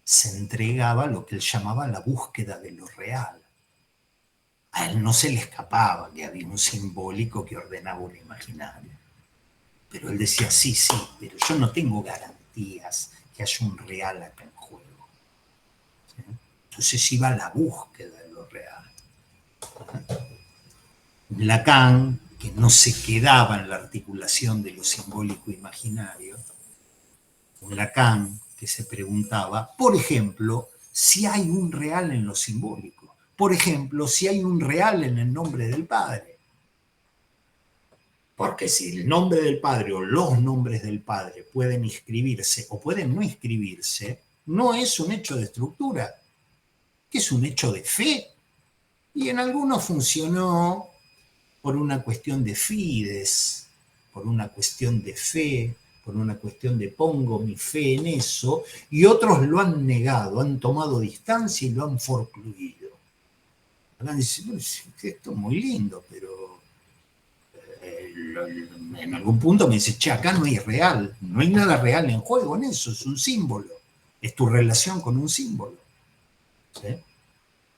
se entregaba a lo que él llamaba la búsqueda de lo real. A él no se le escapaba que había un simbólico que ordenaba un imaginario. Pero él decía, sí, pero yo no tengo garantías que haya un real acá en juego. ¿Sí? Entonces iba a la búsqueda de lo real. Lacan, que no se quedaba en la articulación de lo simbólico imaginario, un Lacan que se preguntaba, por ejemplo, si hay un real en lo simbólico, por ejemplo, si hay un real en el nombre del Padre. Porque si el nombre del Padre o los nombres del Padre pueden inscribirse o pueden no inscribirse, no es un hecho de estructura, es un hecho de fe. Y en algunos funcionó por una cuestión de fides, por una cuestión de fe, por una cuestión de pongo mi fe en eso, y otros lo han negado, han tomado distancia y lo han forcluido. Hablan dice, esto es muy lindo, pero en algún punto me dice, che, acá no hay real, no hay nada real en juego en eso, es un símbolo, es tu relación con un símbolo. ¿Sí?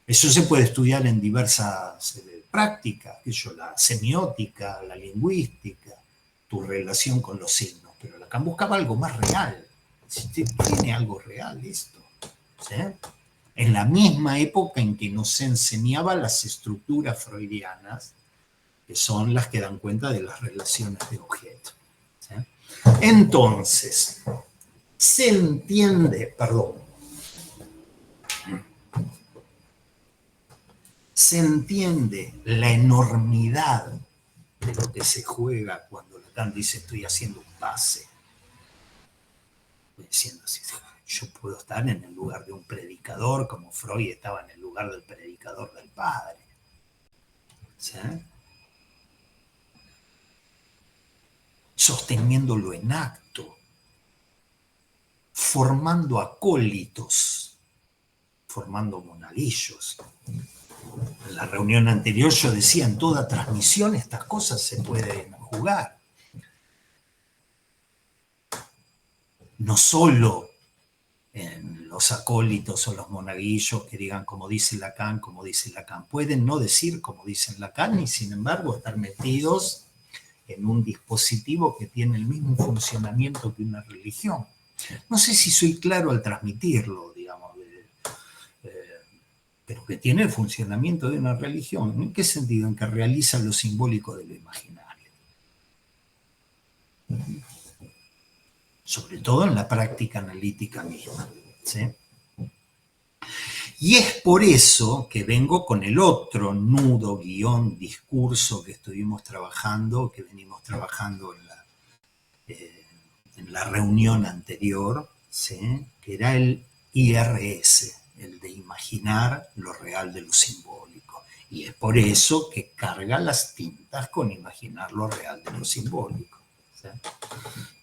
Eso se puede estudiar en diversas prácticas, la semiótica, la lingüística, tu relación con los signos, pero Lacan buscaba algo más real. Tiene algo real esto. ¿Sí? En la misma época en que nos enseñaba las estructuras freudianas, que son las que dan cuenta de las relaciones de objeto. ¿Sí? Entonces, se entiende, se entiende la enormidad de lo que se juega cuando Lacan dice estoy haciendo un pase. Estoy diciendo así, yo puedo estar en el lugar de un predicador como Freud estaba en el lugar del predicador del Padre. ¿Sí? Sosteniéndolo en acto, formando acólitos, formando monaguillos. En la reunión anterior yo decía, en toda transmisión estas cosas se pueden jugar. No solo en los acólitos o los monaguillos que digan como dice Lacan, pueden no decir como dicen Lacan y sin embargo estar metidos en un dispositivo que tiene el mismo funcionamiento que una religión. No sé si soy claro al transmitirlo, digamos, pero que tiene el funcionamiento de una religión. ¿En qué sentido? En que realiza lo simbólico de lo imaginario. Sobre todo en la práctica analítica misma. ¿Sí? Y es por eso que vengo con el otro nudo, guión, discurso que estuvimos trabajando, que venimos trabajando en la reunión anterior, ¿sí? Que era el IRS, el de imaginar lo real de lo simbólico. Y es por eso que carga las tintas con imaginar lo real de lo simbólico. ¿Sí?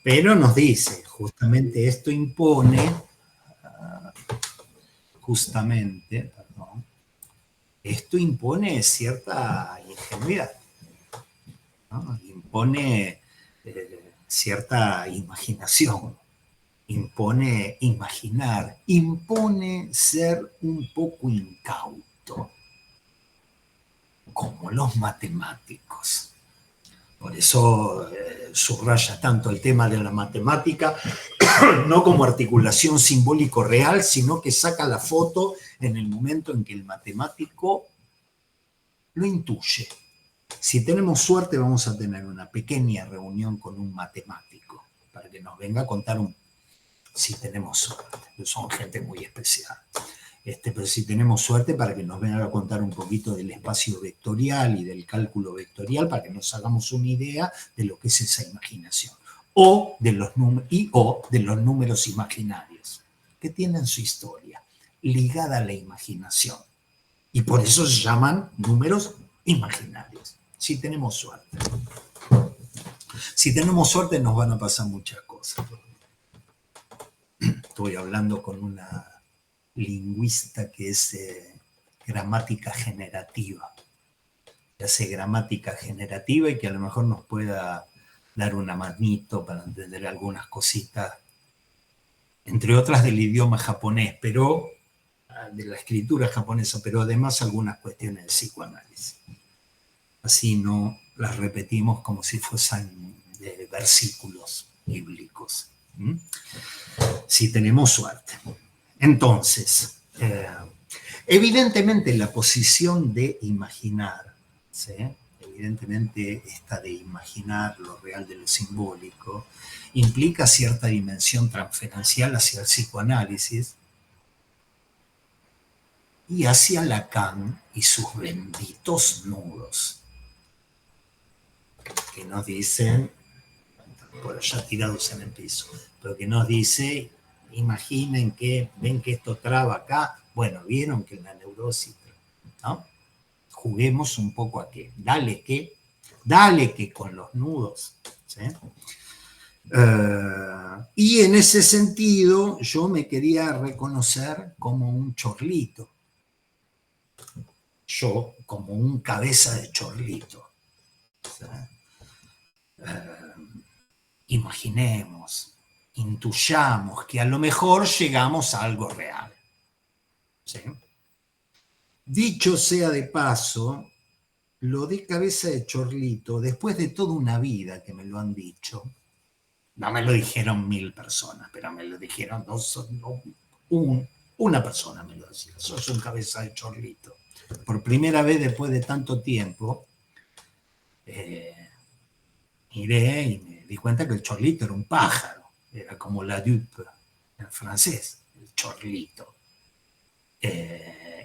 Pero nos dice, justamente esto impone, Esto impone cierta ingenuidad, ¿no? Impone cierta imaginación, impone imaginar, impone ser un poco incauto, como los matemáticos. Por eso subraya tanto el tema de la matemática, no como articulación simbólico real, sino que saca la foto en el momento en que el matemático lo intuye. Si tenemos suerte, vamos a tener una pequeña reunión con un matemático para que nos venga a contar si tenemos suerte. Son gente muy especial. Pero si tenemos suerte, para que nos vengan a contar un poquito del espacio vectorial y del cálculo vectorial, para que nos hagamos una idea de lo que es esa imaginación. O de los números imaginarios, que tienen su historia ligada a la imaginación. Y por eso se llaman números imaginarios. Si tenemos suerte. Si tenemos suerte, nos van a pasar muchas cosas. Estoy hablando con una lingüista que es gramática generativa, que hace gramática generativa y que a lo mejor nos pueda dar una manito para entender algunas cositas, entre otras del idioma japonés, pero de la escritura japonesa, pero además algunas cuestiones de psicoanálisis. Así no las repetimos como si fuesen versículos bíblicos. Si tenemos suerte. Entonces, evidentemente la posición de imaginar, ¿sí? Evidentemente esta de imaginar lo real de lo simbólico, implica cierta dimensión transferencial hacia el psicoanálisis y hacia Lacan y sus benditos nudos, que nos dicen, por allá tirados en el piso, pero que nos dice, imaginen que, ven que esto traba acá, bueno, vieron que en la neurosis, ¿no? Juguemos un poco a qué, dale que con los nudos, ¿sí? Y en ese sentido yo me quería reconocer como un chorlito, yo como un cabeza de chorlito, ¿sí? Imaginemos, intuyamos que a lo mejor llegamos a algo real, ¿sí? Dicho sea de paso, lo de cabeza de chorlito, después de toda una vida que me lo han dicho, no me lo dijeron 1000 personas, pero me lo dijeron una persona me lo decía, sos un cabeza de chorlito. Por primera vez después de tanto tiempo, miré y me di cuenta que el chorlito era un pájaro, era como la dupe en francés, el chorlito.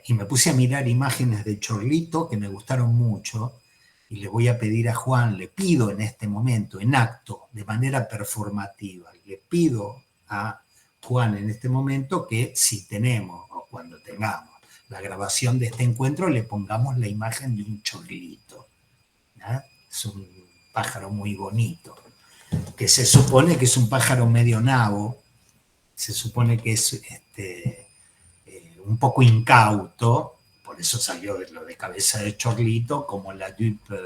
Y me puse a mirar imágenes de chorlito que me gustaron mucho y le voy a pedir a Juan, le pido en este momento, en acto, de manera performativa, le pido a Juan en este momento que si tenemos o cuando tengamos la grabación de este encuentro le pongamos la imagen de un chorlito, ¿no? Es un pájaro muy bonito, que se supone que es un pájaro medio nabo, se supone que es un poco incauto, por eso salió de lo de cabeza de chorlito, como la dupe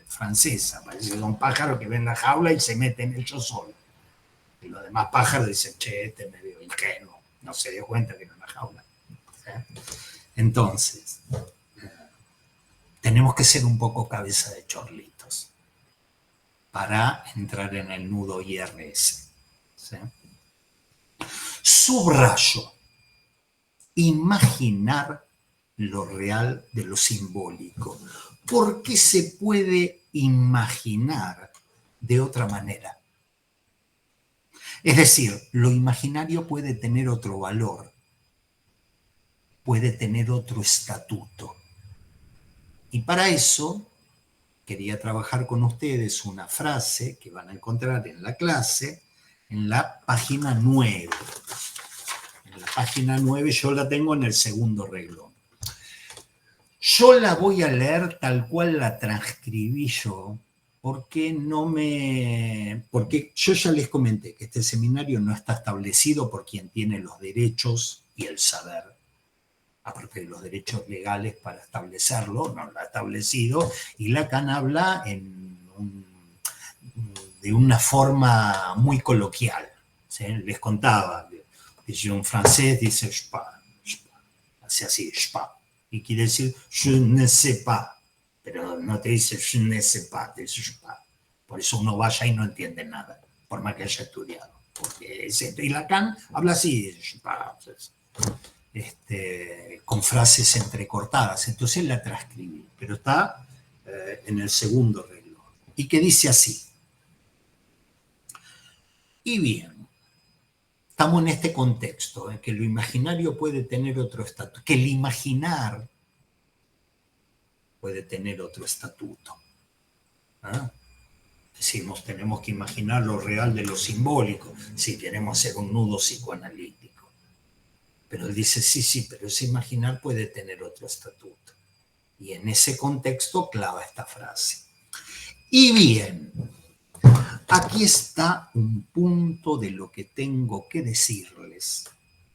francesa, parece un pájaro que ve en la jaula y se mete en ellos solo. Y los demás pájaros dicen, che, este es medio ingenuo, no se dio cuenta que era una jaula. Entonces, tenemos que ser un poco cabeza de chorlitos para entrar en el nudo IRS. ¿Sí? Subrayo, imaginar lo real de lo simbólico. ¿Por qué se puede imaginar de otra manera? Es decir, lo imaginario puede tener otro valor, puede tener otro estatuto. Y para eso quería trabajar con ustedes una frase que van a encontrar en la clase, en la página 9. En la página 9 yo la tengo en el segundo renglón. Yo la voy a leer tal cual la transcribí yo, porque yo ya les comenté que este seminario no está establecido por quien tiene los derechos y el saber. aparte de los derechos legales para establecerlo, no lo ha establecido, y Lacan habla de una forma muy coloquial. ¿Sí? Les contaba, dice un francés, dice je hace así, je y quiere decir je ne sais pas, pero no te dice je ne sais pas, te dice je pas. Por eso uno vaya y no entiende nada, por más que haya estudiado. Porque y Lacan habla así, je pas, con frases entrecortadas. Entonces la transcribí, pero está en el segundo reloj. Y que dice así. Y bien, estamos en este contexto, en que lo imaginario puede tener otro estatuto, que el imaginar puede tener otro estatuto. ¿Ah? Decimos, tenemos que imaginar lo real de lo simbólico, si queremos hacer un nudo psicoanalítico. Pero él dice, sí, pero ese imaginar puede tener otro estatuto. Y en ese contexto clava esta frase. Y bien, aquí está un punto de lo que tengo que decirles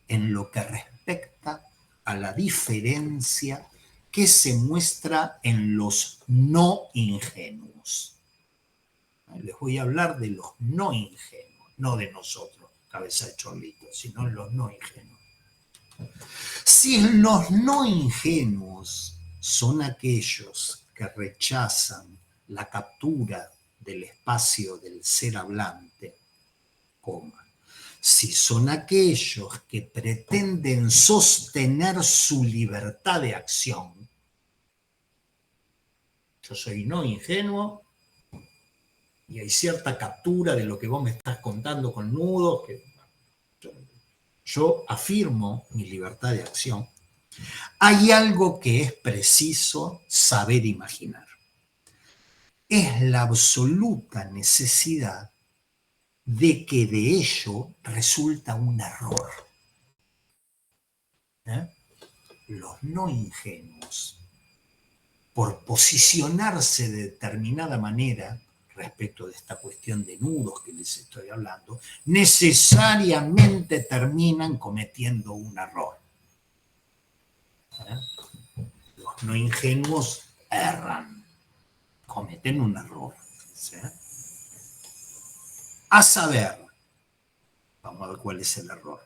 en lo que respecta a la diferencia que se muestra en los no ingenuos. Les voy a hablar de los no ingenuos, no de nosotros, cabeza de chorlito, sino los no ingenuos. Si los no ingenuos son aquellos que rechazan la captura del espacio del ser hablante, coma, si son aquellos que pretenden sostener su libertad de acción, yo soy no ingenuo y hay cierta captura de lo que vos me estás contando con nudos, que yo afirmo mi libertad de acción, hay algo que es preciso saber imaginar. Es la absoluta necesidad de que de ello resulta un error. Los no ingenuos, por posicionarse de determinada manera respecto de esta cuestión de nudos que les estoy hablando, necesariamente terminan cometiendo un error. Los no ingenuos erran, cometen un error. ¿Sí? A saber, vamos a ver cuál es el error,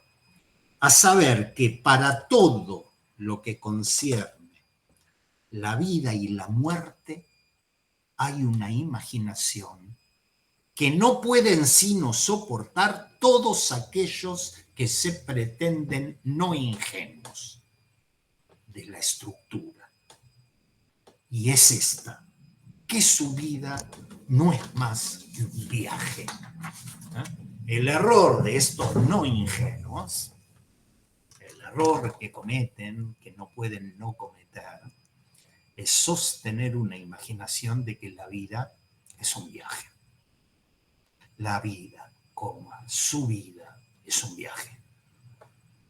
a saber que para todo lo que concierne la vida y la muerte hay una imaginación que no pueden sino soportar todos aquellos que se pretenden no ingenuos de la estructura. Y es esta, que su vida no es más que un viaje. El error de estos no ingenuos, el error que cometen, que no pueden no cometer, es sostener una imaginación de que la vida es un viaje. La vida, su vida, es un viaje.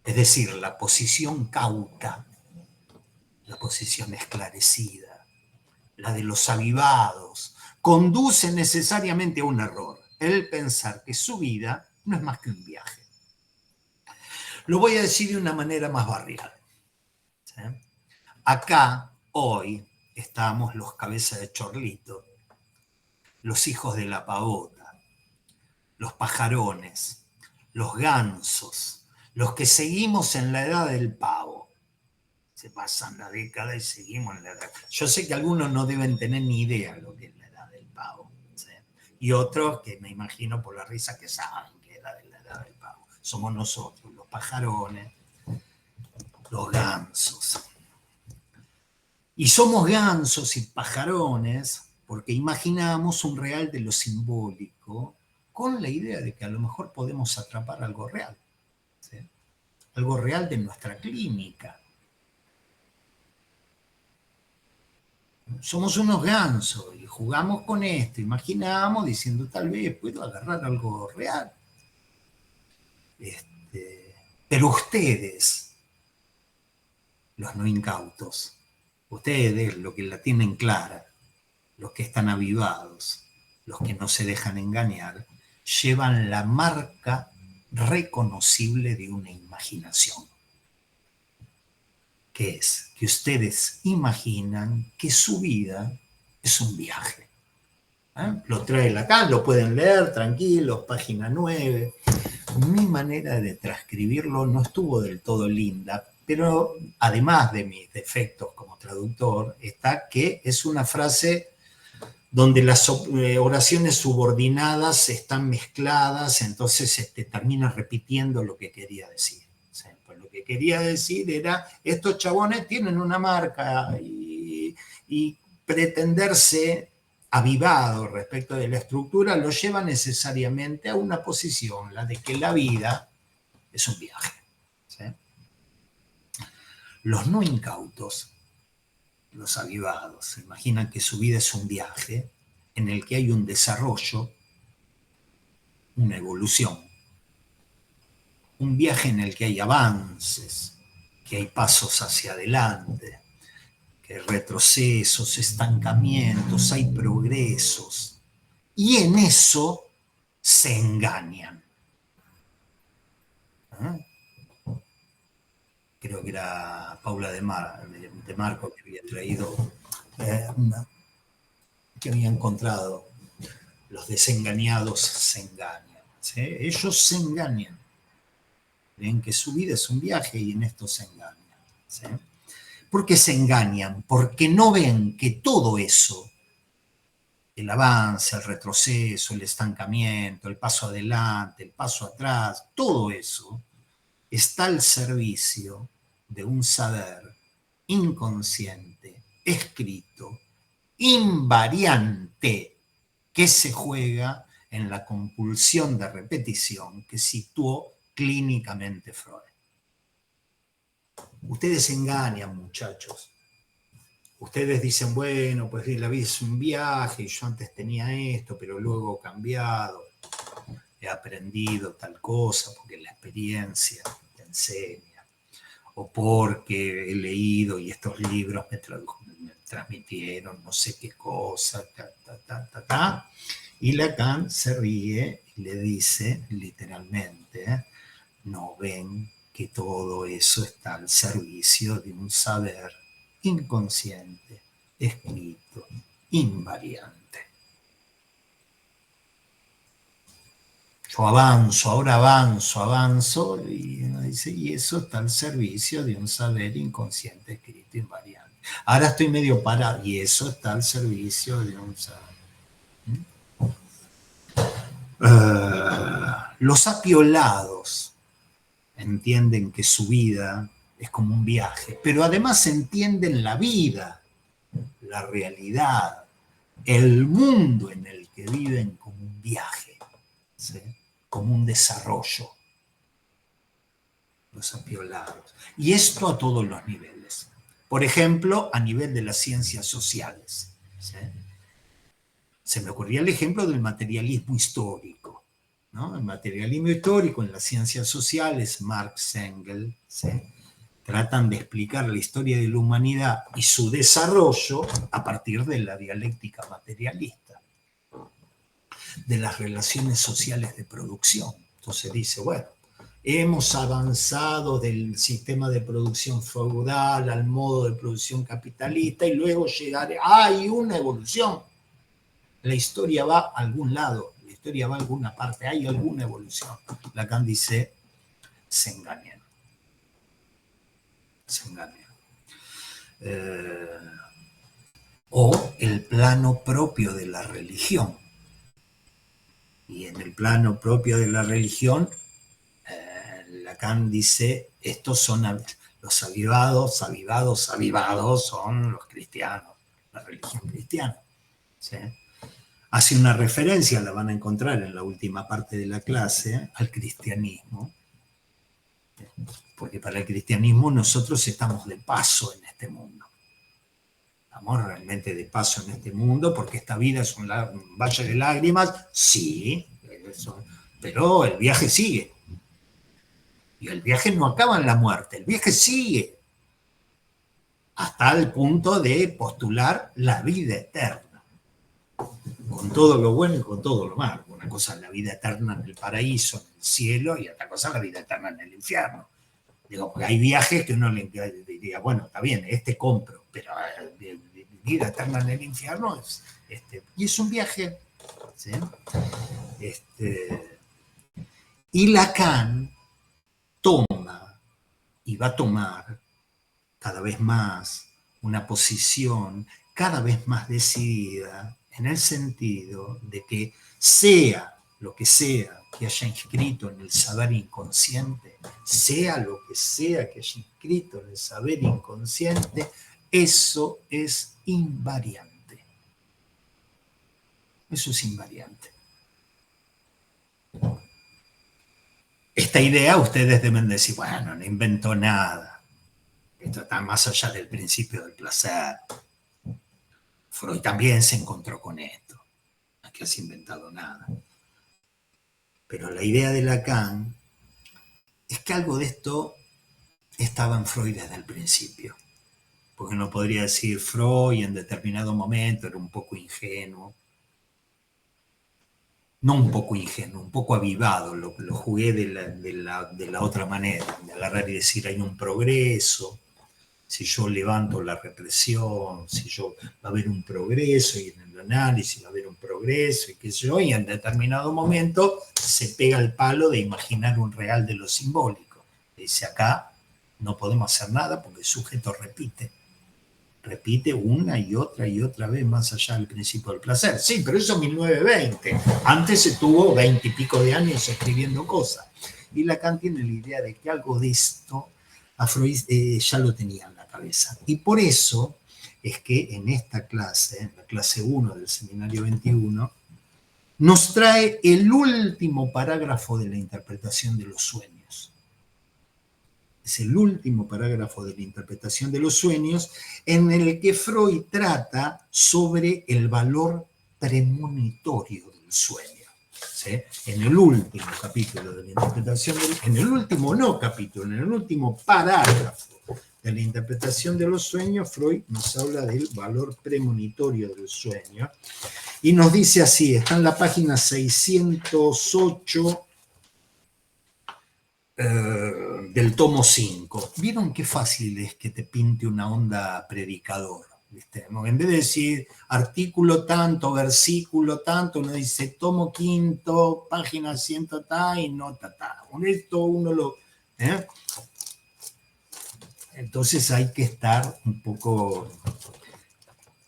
Es decir, la posición cauta, la posición esclarecida, la de los avivados, conduce necesariamente a un error, el pensar que su vida no es más que un viaje. Lo voy a decir de una manera más barrial. ¿Sí? Acá, hoy, estamos los cabezas de chorlito, los hijos de la pavota, los pajarones, los gansos, los que seguimos en la edad del pavo. Se pasan la década y seguimos en la edad. Yo sé que algunos no deben tener ni idea de lo que es la edad del pavo. ¿Sí? Y otros que me imagino por la risa que saben que es la edad del pavo. Somos nosotros, los pajarones, los gansos. Y somos gansos y pajarones porque imaginamos un real de lo simbólico con la idea de que a lo mejor podemos atrapar algo real. ¿Sí? Algo real de nuestra clínica. Somos unos gansos y jugamos con esto, imaginamos diciendo tal vez puedo agarrar algo real. Pero ustedes, los no incautos, ustedes, los que la tienen clara, los que están avivados, los que no se dejan engañar, llevan la marca reconocible de una imaginación. que es que ustedes imaginan que su vida es un viaje. Lo traen acá, lo pueden leer tranquilos, página 9. Mi manera de transcribirlo no estuvo del todo linda, pero además de mis defectos como traductor, está que es una frase donde las oraciones subordinadas están mezcladas, entonces termina repitiendo lo que quería decir. O sea, pues lo que quería decir era, estos chabones tienen una marca y pretenderse avivado respecto de la estructura lo lleva necesariamente a una posición, la de que la vida es un viaje. ¿Sí? Los no incautos, los avivados, se imaginan que su vida es un viaje en el que hay un desarrollo, una evolución, un viaje en el que hay avances, que hay pasos hacia adelante, que hay retrocesos, estancamientos, hay progresos. Y en eso se engañan. ¿Eh? Creo que era Paula de Marco que había traído, que había encontrado, los desengañados se engañan. ¿Sí? Ellos se engañan. Ven que su vida es un viaje y en esto se engañan. ¿Sí? ¿Por qué se engañan? Porque no ven que todo eso, el avance, el retroceso, el estancamiento, el paso adelante, el paso atrás, todo eso está al servicio de un saber inconsciente, escrito, invariante, que se juega en la compulsión de repetición que situó clínicamente Freud. Ustedes se engañan, muchachos. Ustedes dicen, bueno, pues la vida es un viaje, y yo antes tenía esto, pero luego he cambiado, he aprendido tal cosa, porque la experiencia te enseña, o porque he leído y estos libros me transmitieron no sé qué cosa, Y Lacan se ríe y le dice, literalmente, no ven que todo eso está al servicio de un saber inconsciente, escrito, invariante. Yo avanzo, ahora avanzo, y uno dice, y eso está al servicio de un saber inconsciente, escrito, invariante. Ahora estoy medio parado, y eso está al servicio de un saber. Los apiolados entienden que su vida es como un viaje, pero además entienden la vida, la realidad, el mundo en el que viven como un viaje, ¿sí? Como un desarrollo. Los apiolados. Y esto a todos los niveles. Por ejemplo, a nivel de las ciencias sociales. ¿Sí? Se me ocurría el ejemplo del materialismo histórico. ¿No? El materialismo histórico en las ciencias sociales, Marx, Engels, ¿sí? Tratan de explicar la historia de la humanidad y su desarrollo a partir de la dialéctica materialista, de las relaciones sociales de producción. Entonces dice, bueno, hemos avanzado del sistema de producción feudal al modo de producción capitalista y luego hay una evolución. La historia va a algún lado, la historia va a alguna parte, hay alguna evolución. Lacan dice, se engañan. Se engañan. O el plano propio de la religión. Y en el plano propio de la religión, Lacan dice, estos son los avivados son los cristianos, la religión cristiana. ¿Sí? Hace una referencia, la van a encontrar en la última parte de la clase, al cristianismo, porque para el cristianismo nosotros estamos de paso en este mundo. Estamos realmente de paso en este mundo porque esta vida es un valle de lágrimas, sí, pero el viaje sigue. Y el viaje no acaba en la muerte, el viaje sigue hasta el punto de postular la vida eterna, con todo lo bueno y con todo lo malo. Una cosa es la vida eterna en el paraíso, en el cielo, y otra cosa es la vida eterna en el infierno. Digo, porque hay viajes que uno le diría, bueno, está bien, este compro, pero vivir eterna en el infierno es, y es un viaje, ¿sí? Y Lacan toma y va a tomar cada vez más una posición cada vez más decidida en el sentido de que sea lo que sea que haya inscrito en el saber inconsciente, sea lo que sea que haya inscrito en el saber inconsciente, eso es invariante. Eso es invariante. Esta idea ustedes deben decir, bueno, no inventó nada. Esto está más allá del principio del placer. Freud también se encontró con esto. No es que has inventado nada. Pero la idea de Lacan es que algo de esto estaba en Freud desde el principio. Porque uno podría decir, Freud en determinado momento era un poco ingenuo. No un poco ingenuo, un poco avivado. Lo jugué de la otra manera, de agarrar y decir, hay un progreso. Si yo levanto la represión, si yo va a haber un progreso y en el análisis va a haber un progreso y qué sé yo, y en determinado momento se pega el palo de imaginar un real de lo simbólico. Dice acá no podemos hacer nada porque el sujeto repite una y otra vez más allá del principio del placer. Sí, pero eso es 1920. Antes se tuvo 20 y pico de años escribiendo cosas. Y Lacan tiene la idea de que algo de esto a Freud ya lo tenía en la cabeza. Y por eso es que en esta clase, en la clase 1 del seminario 21, nos trae el último parágrafo de la interpretación de los sueños. Es el último parágrafo de la interpretación de los sueños en el que Freud trata sobre el valor premonitorio del sueño. ¿Sí? En el último capítulo de la interpretación, en el último no capítulo, en el último parágrafo de la interpretación de los sueños, Freud nos habla del valor premonitorio del sueño y nos dice así, está en la página 608 del tomo 5. ¿Vieron qué fácil es que te pinte una onda predicador? ¿Viste? En vez de decir artículo tanto, versículo tanto, uno dice tomo quinto, página 100 y nota ta. Con esto uno lo... Entonces hay que estar un poco...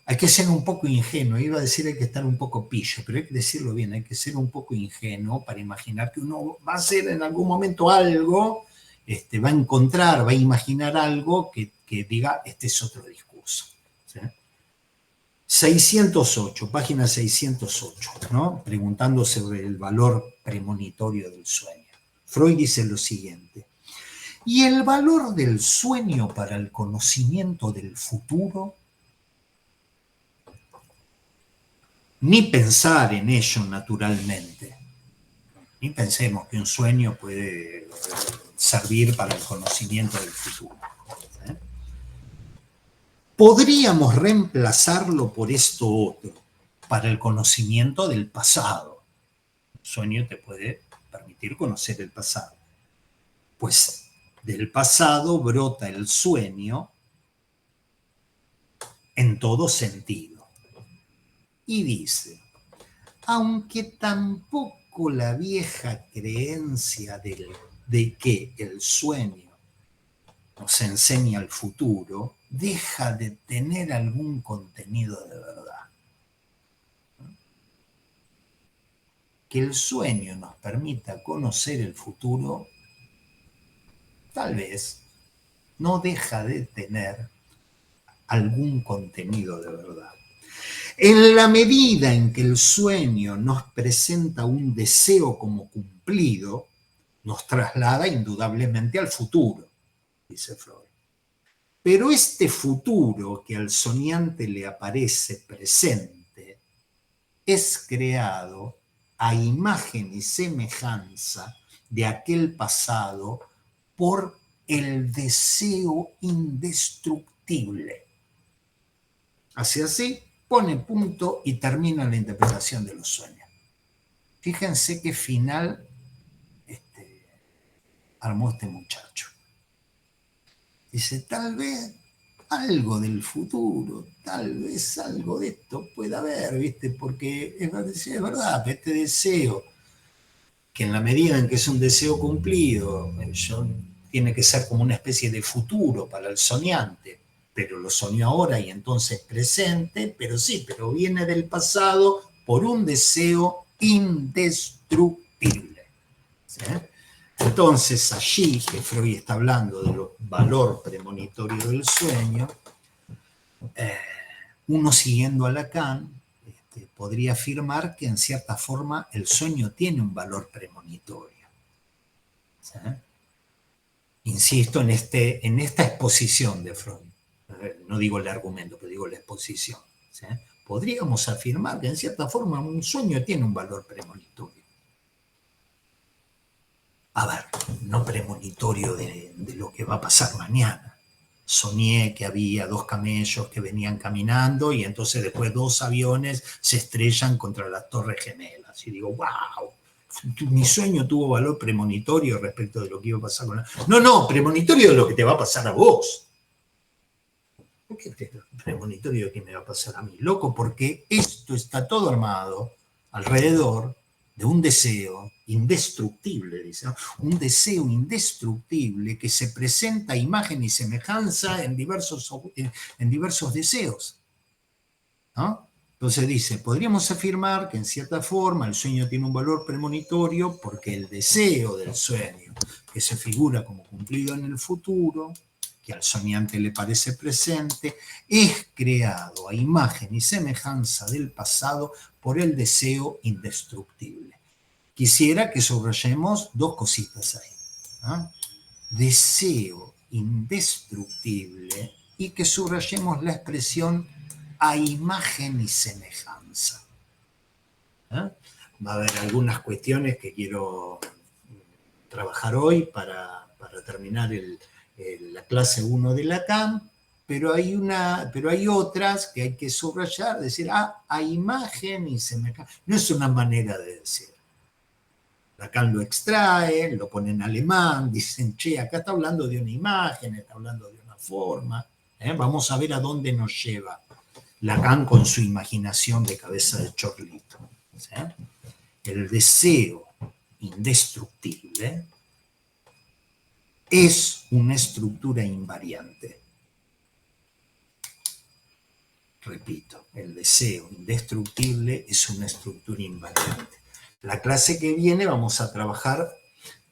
Hay que ser un poco ingenuo, iba a decir hay que estar un poco pillo, pero hay que decirlo bien, hay que ser un poco ingenuo para imaginar que uno va a hacer en algún momento algo, va a encontrar, va a imaginar algo que diga, este es otro discurso. ¿Sí? 608, página 608, ¿no? Preguntando sobre el valor premonitorio del sueño. Freud dice lo siguiente, y el valor del sueño para el conocimiento del futuro, ni pensar en ello naturalmente, ni pensemos que un sueño puede servir para el conocimiento del futuro. ¿Sí? Podríamos reemplazarlo por esto otro, para el conocimiento del pasado. Un sueño te puede permitir conocer el pasado. Pues del pasado brota el sueño en todo sentido. Y dice, aunque tampoco la vieja creencia de que el sueño nos enseña el futuro, deja de tener algún contenido de verdad. Que el sueño nos permita conocer el futuro, tal vez no deja de tener algún contenido de verdad. En la medida en que el sueño nos presenta un deseo como cumplido, nos traslada indudablemente al futuro, dice Freud. Pero este futuro que al soñante le aparece presente es creado a imagen y semejanza de aquel pasado por el deseo indestructible. Así, pone punto y termina la interpretación de los sueños. Fíjense qué final armó este muchacho. Dice, tal vez algo del futuro, tal vez algo de esto pueda haber, ¿viste? Porque es verdad, este deseo, que en la medida en que es un deseo cumplido, tiene que ser como una especie de futuro para el soñante, pero lo soñó ahora y entonces presente, pero sí, pero viene del pasado por un deseo indestructible. ¿Sí? Entonces allí que Freud está hablando del valor premonitorio del sueño, uno siguiendo a Lacan podría afirmar que en cierta forma el sueño tiene un valor premonitorio. ¿Sí? Insisto en esta exposición de Freud. No digo el argumento, pero digo la exposición. ¿Sí? Podríamos afirmar que en cierta forma un sueño tiene un valor premonitorio. A ver, no premonitorio de lo que va a pasar mañana. Soñé que había 2 camellos que venían caminando y entonces después 2 aviones se estrellan contra las Torres Gemelas. Y digo, wow, mi sueño tuvo valor premonitorio respecto de lo que iba a pasar con la... No, premonitorio de lo que te va a pasar a vos. ¿Por qué premonitorio de qué me va a pasar a mí? Loco, porque esto está todo armado alrededor de un deseo indestructible, dice, ¿no? Un deseo indestructible que se presenta a imagen y semejanza en diversos deseos, ¿no? Entonces dice, podríamos afirmar que en cierta forma el sueño tiene un valor premonitorio porque el deseo del sueño, que se figura como cumplido en el futuro, que al soñante le parece presente, es creado a imagen y semejanza del pasado por el deseo indestructible. Quisiera que subrayemos 2 cositas ahí, ¿no? Deseo indestructible y que subrayemos la expresión a imagen y semejanza. ¿Eh? Va a haber algunas cuestiones que quiero trabajar hoy para terminar la clase 1 de Lacan, pero hay otras que hay que subrayar, decir, a imagen y semejanza. No es una manera de decir. Lacan lo extrae, lo pone en alemán, dicen, che, acá está hablando de una imagen, está hablando de una forma. Vamos a ver a dónde nos lleva Lacan con su imaginación de cabeza de chorlito. ¿Sí? El deseo indestructible es una estructura invariante. Repito, el deseo indestructible es una estructura invariante. La clase que viene vamos a trabajar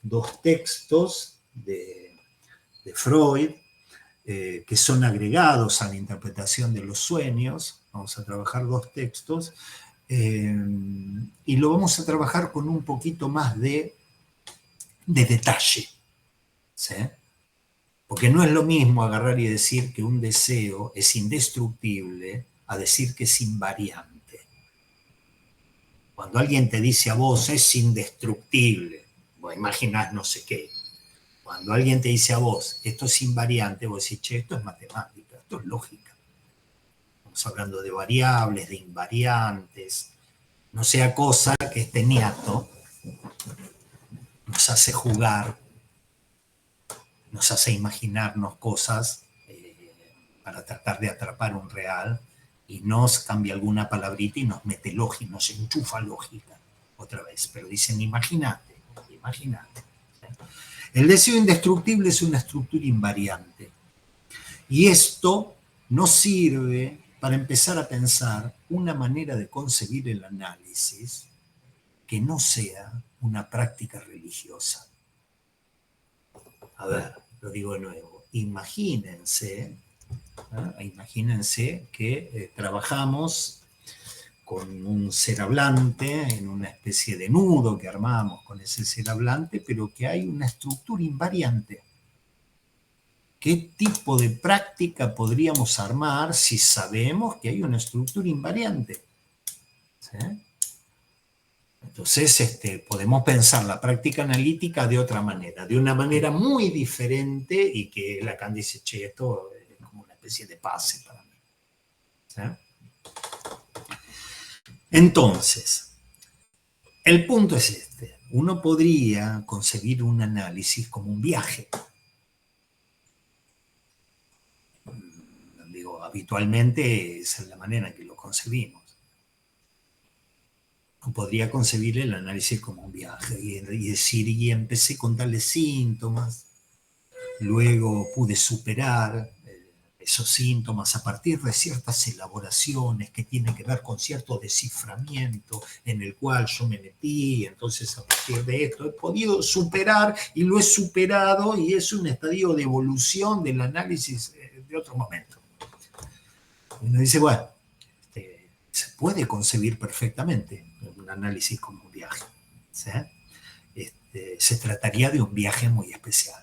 2 textos de Freud, que son agregados a la interpretación de los sueños. Vamos a trabajar 2 textos y lo vamos a trabajar con un poquito más de detalle. ¿Sí? Porque no es lo mismo agarrar y decir que un deseo es indestructible a decir que es invariante. Cuando alguien te dice a vos es indestructible, vos imaginás no sé qué. Cuando alguien te dice a vos esto es invariante, vos decís, che, esto es matemática, esto es lógica. Estamos hablando de variables, de invariantes. No sea cosa que este niato nos hace jugar, nos hace imaginarnos cosas para tratar de atrapar un real y nos cambia alguna palabrita y nos mete lógica, nos enchufa lógica otra vez. Pero dicen, imagínate. El deseo indestructible es una estructura invariante. Y esto nos sirve para empezar a pensar una manera de concebir el análisis que no sea una práctica religiosa. A ver, lo digo de nuevo. Imagínense que trabajamos con un ser hablante en una especie de nudo que armamos con ese ser hablante, pero que hay una estructura invariante. ¿Qué tipo de práctica podríamos armar si sabemos que hay una estructura invariante? ¿Sí? Entonces, podemos pensar la práctica analítica de otra manera, de una manera muy diferente y que Lacan dice, che, esto es como una especie de pase para mí. ¿Sí? Entonces, el punto es este. Uno podría concebir un análisis como un viaje. digo, habitualmente esa es la manera en que lo concebimos. No podría concebir el análisis como un viaje y decir, y empecé con tales síntomas, luego pude superar esos síntomas a partir de ciertas elaboraciones que tienen que ver con cierto desciframiento en el cual yo me metí, entonces a partir de esto he podido superar y lo he superado y es un estadio de evolución del análisis de otro momento. Y uno dice, bueno, se puede concebir perfectamente un análisis como un viaje. ¿Sí? Se trataría de un viaje muy especial,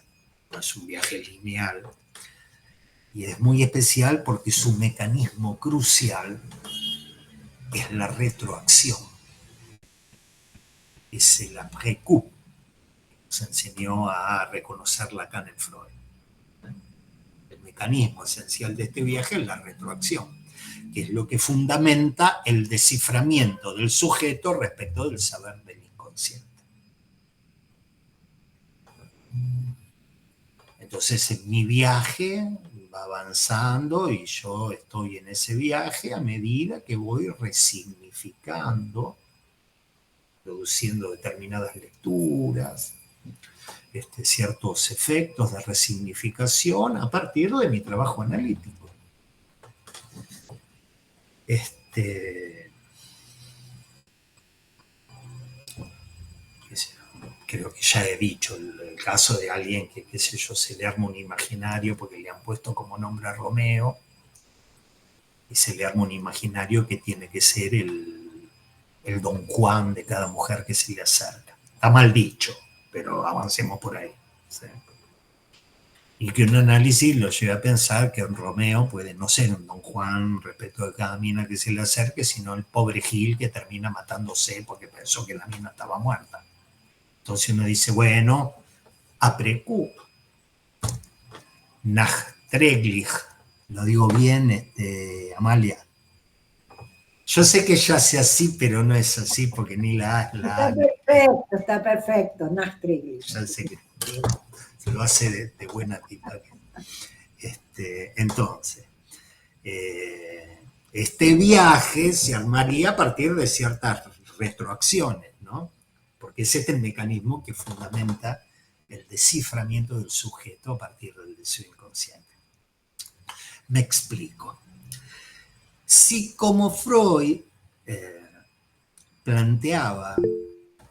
no es un viaje lineal. Y es muy especial porque su mecanismo crucial es la retroacción. Es el après-coup. Se enseñó a reconocer Lacan en Freud. El mecanismo esencial de este viaje es la retroacción, que es lo que fundamenta el desciframiento del sujeto respecto del saber del inconsciente. Entonces, en mi viaje va avanzando y yo estoy en ese viaje a medida que voy resignificando, produciendo determinadas lecturas, ciertos efectos de resignificación a partir de mi trabajo analítico. Creo que ya he dicho el caso de alguien que, qué sé yo, se le arma un imaginario porque le han puesto como nombre a Romeo y se le arma un imaginario que tiene que ser el Don Juan de cada mujer que se le acerca. Está mal dicho, pero avancemos por ahí. ¿Sí? Y que un análisis lo lleve a pensar que un Romeo puede no ser un Don Juan respecto de cada mina que se le acerque, sino el pobre Gil que termina matándose porque pensó que la mina estaba muerta. Entonces uno dice, bueno, après-coup, nachträglich, lo digo bien, Amalia. Yo sé que yo hace así, pero no es así porque ni la Está perfecto, nachträglich. Ya sé que se lo hace de buena tipa. Entonces, este viaje se armaría a partir de ciertas retroacciones, ¿no? Porque ese es el mecanismo que fundamenta el desciframiento del sujeto a partir del deseo inconsciente. Me explico. Si como Freud planteaba,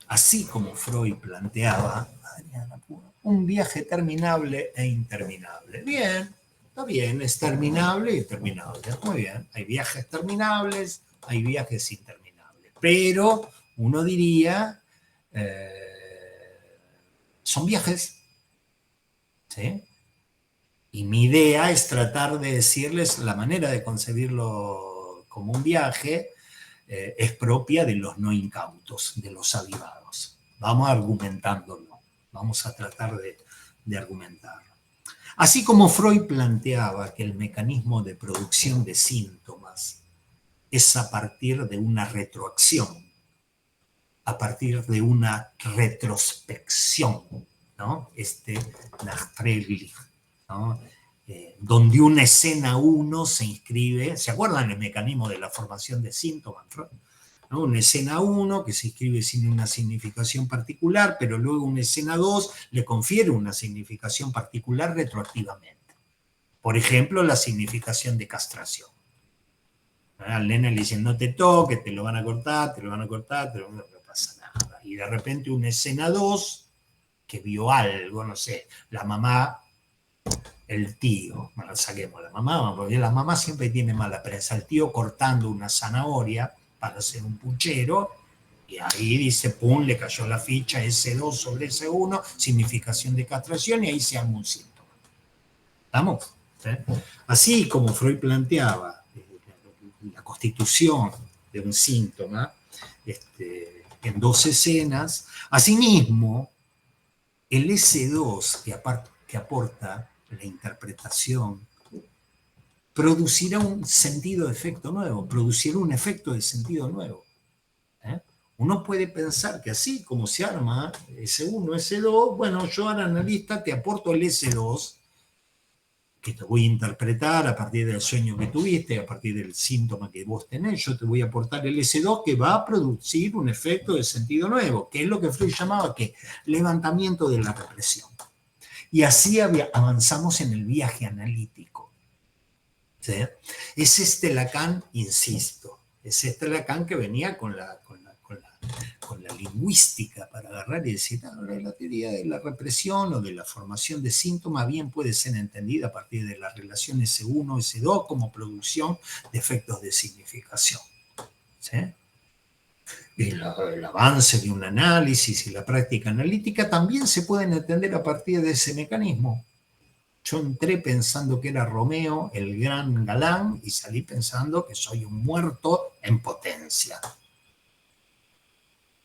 así como Freud planteaba, un viaje terminable e interminable. Bien, está bien, es terminable y terminable. Muy bien, hay viajes terminables, hay viajes interminables. Pero uno diría, son viajes, ¿sí? Y mi idea es tratar de decirles la manera de concebirlo como un viaje es propia de los no incautos, de los avivados. Vamos argumentándolo, vamos a tratar de argumentarlo. Así como Freud planteaba que el mecanismo de producción de síntomas es a partir de una retroacción, a partir de una retrospección, ¿no? Nachträglich, ¿no? Donde una escena 1 se inscribe, ¿se acuerdan el mecanismo de la formación de síntomas? ¿No? Una escena 1 que se inscribe sin una significación particular, pero luego una escena 2 le confiere una significación particular retroactivamente. Por ejemplo, la significación de castración. Al nene le dicen, no te toques, te lo van a cortar, te lo van a cortar, pero no pasa nada. Y de repente una escena 2 que vio algo, no sé, la mamá, el tío, bueno, saquemos la mamá, porque la mamá siempre tiene mala prensa, el tío cortando una zanahoria para hacer un puchero, y ahí dice, pum, le cayó la ficha, S2 sobre S1, significación de castración, y ahí se arma un síntoma. ¿Estamos? ¿Sí? Así como Freud planteaba la constitución de un síntoma en 2 escenas, asimismo, el S2 que aporta la interpretación producirá un sentido de efecto nuevo, producirá un efecto de sentido nuevo. Uno puede pensar que así como se arma S1, S2, bueno, yo al analista te aporto el S2, que te voy a interpretar a partir del sueño que tuviste, a partir del síntoma que vos tenés. Yo te voy a aportar el S2 que va a producir un efecto de sentido nuevo, que es lo que Freud llamaba que levantamiento de la represión. Y así avanzamos en el viaje analítico. ¿Sí? Es este Lacan, insisto, es este Lacan que venía con la lingüística para agarrar y decir, no, la teoría de la represión o de la formación de síntomas bien puede ser entendida a partir de la relación S1, S2 como producción de efectos de significación. ¿Sí? Y el avance de un análisis y la práctica analítica también se pueden entender a partir de ese mecanismo. Yo entré pensando que era Romeo, el gran galán, y salí pensando que soy un muerto en potencia.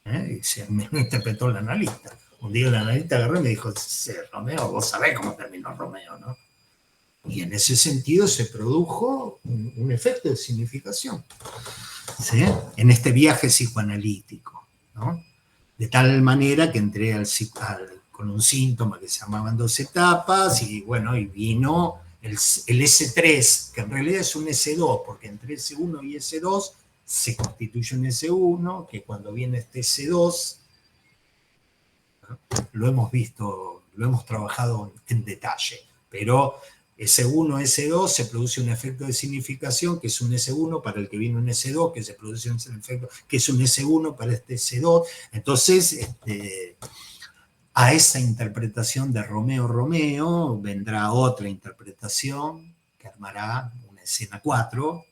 Y se me interpretó el analista. Un día el analista agarró y me dijo, Romeo, vos sabés cómo terminó Romeo, ¿no? Y en ese sentido se produjo un efecto de significación, ¿sí? En este viaje psicoanalítico, ¿no? De tal manera que entré con un síntoma que se llamaban 2 etapas y bueno, y vino el S3, que en realidad es un S2, porque entre S1 y S2 se constituye un S1, que cuando viene este S2, lo hemos visto, lo hemos trabajado en detalle, pero S1, S2 se produce un efecto de significación, que es un S1 para el que viene un S2, que se produce un efecto, que es un S1 para este S2. Entonces, a esa interpretación de Romeo vendrá otra interpretación que armará una escena 4,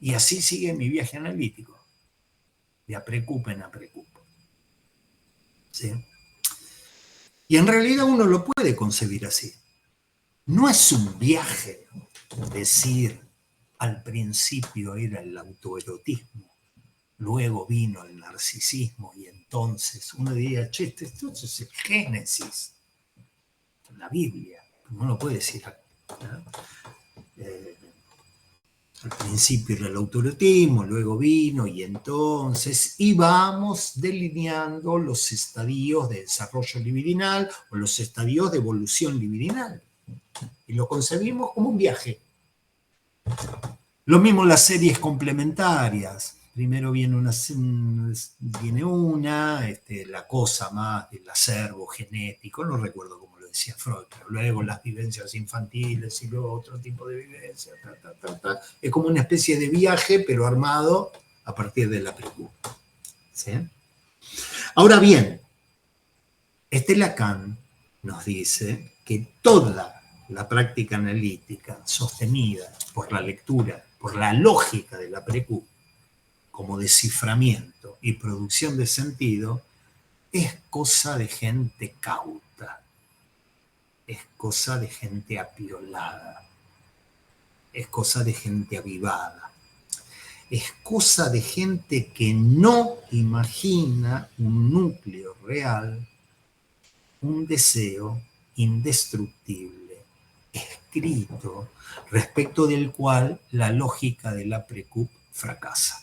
y así sigue mi viaje analítico, de aprecupa en aprecupa. ¿Sí? Y en realidad uno lo puede concebir así. No es un viaje decir al principio era el autoerotismo, luego vino el narcisismo y entonces uno diría, che, esto es el Génesis, la Biblia. Uno no puede decir, ¿no? Al principio era el autoerotismo, luego vino y entonces, y vamos delineando los estadios de desarrollo libidinal o los estadios de evolución libidinal. Y lo concebimos como un viaje. Lo mismo las series complementarias. Primero viene la cosa más del acervo genético, no recuerdo cómo lo decía Freud, pero luego las vivencias infantiles y luego otro tipo de vivencias. Es como una especie de viaje, pero armado a partir de la preocupación. ¿Sí? Ahora bien, Lacan nos dice que toda la práctica analítica sostenida por la lectura, por la lógica de la precu, como desciframiento y producción de sentido, es cosa de gente cauta, es cosa de gente apiolada, es cosa de gente avivada, es cosa de gente que no imagina un núcleo real, un deseo indestructible, escrito, respecto del cual la lógica de la precup fracasa.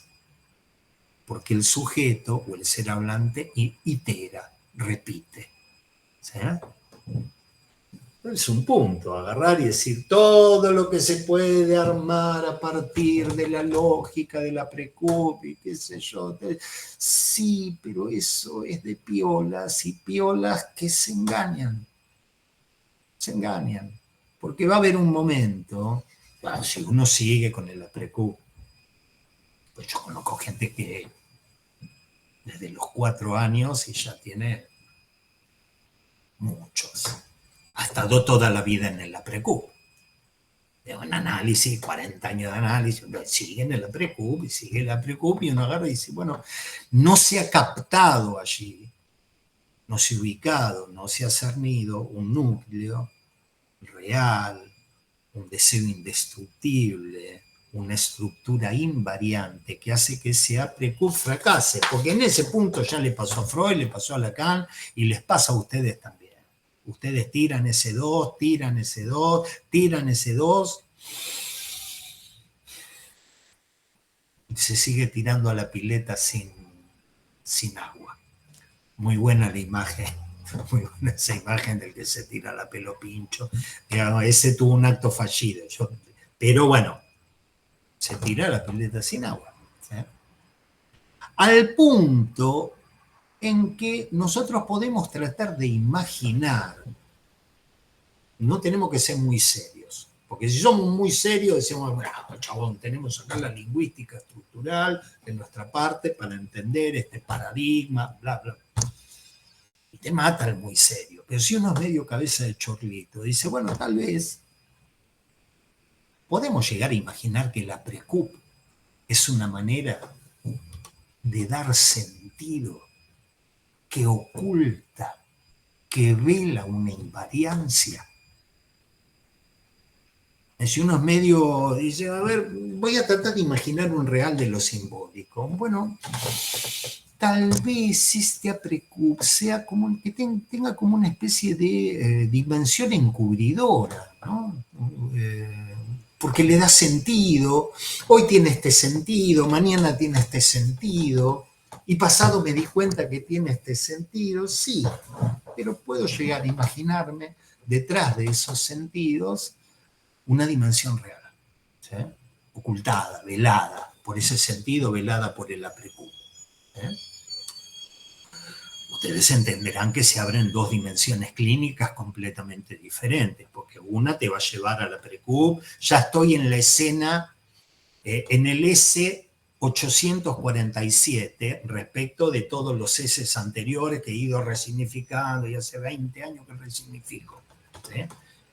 Porque el sujeto o el ser hablante itera, repite. ¿Sí? Es un punto, agarrar y decir todo lo que se puede armar a partir de la lógica de la precup y qué sé yo. Sí, pero eso es de piolas y piolas que se engañan. Se engañan. Porque va a haber un momento, bueno, si uno sigue con el precup, pues yo conozco gente que desde los 4 años y ya tiene muchos. Ha estado toda la vida en el precup. De un análisis, 40 años de análisis, sigue en el precup y sigue el precup y uno agarra y dice, bueno, no se ha captado allí, no se ha ubicado, no se ha cernido un núcleo real, un deseo indestructible, una estructura invariante que hace que ese precup fracase, porque en ese punto ya le pasó a Freud, le pasó a Lacan y les pasa a ustedes también. Ustedes tiran ese 2, tiran ese 2, tiran ese 2 y se sigue tirando a la pileta sin agua. Muy buena la imagen muy buena esa imagen del que se tira la pelo pincho. Digamos, ese tuvo un acto fallido. Pero bueno, se tira la pileta sin agua. ¿Sí? Al punto en que nosotros podemos tratar de imaginar, no tenemos que ser muy serios, porque si somos muy serios decimos, bueno, chabón, tenemos acá la lingüística estructural de nuestra parte para entender este paradigma, bla, bla. Y te mata el muy serio. Pero si uno es medio cabeza de chorlito, dice, bueno, tal vez podemos llegar a imaginar que la precup es una manera de dar sentido que oculta, que vela una invariancia. Si uno es medio, dice, a ver, voy a tratar de imaginar un real de lo simbólico. Bueno, tal vez este precup sea como que tenga como una especie de dimensión encubridora, ¿no? Porque le da sentido, hoy tiene este sentido, mañana tiene este sentido, y pasado me di cuenta que tiene este sentido, sí, pero puedo llegar a imaginarme detrás de esos sentidos una dimensión real, ¿sí? Ocultada, velada, por ese sentido, velada por el precup. Ustedes entenderán que se abren dos dimensiones clínicas completamente diferentes, porque una te va a llevar a la precup, ya estoy en la escena, en el S847, respecto de todos los S anteriores que he ido resignificando, y hace 20 años que resignifico. ¿Sí?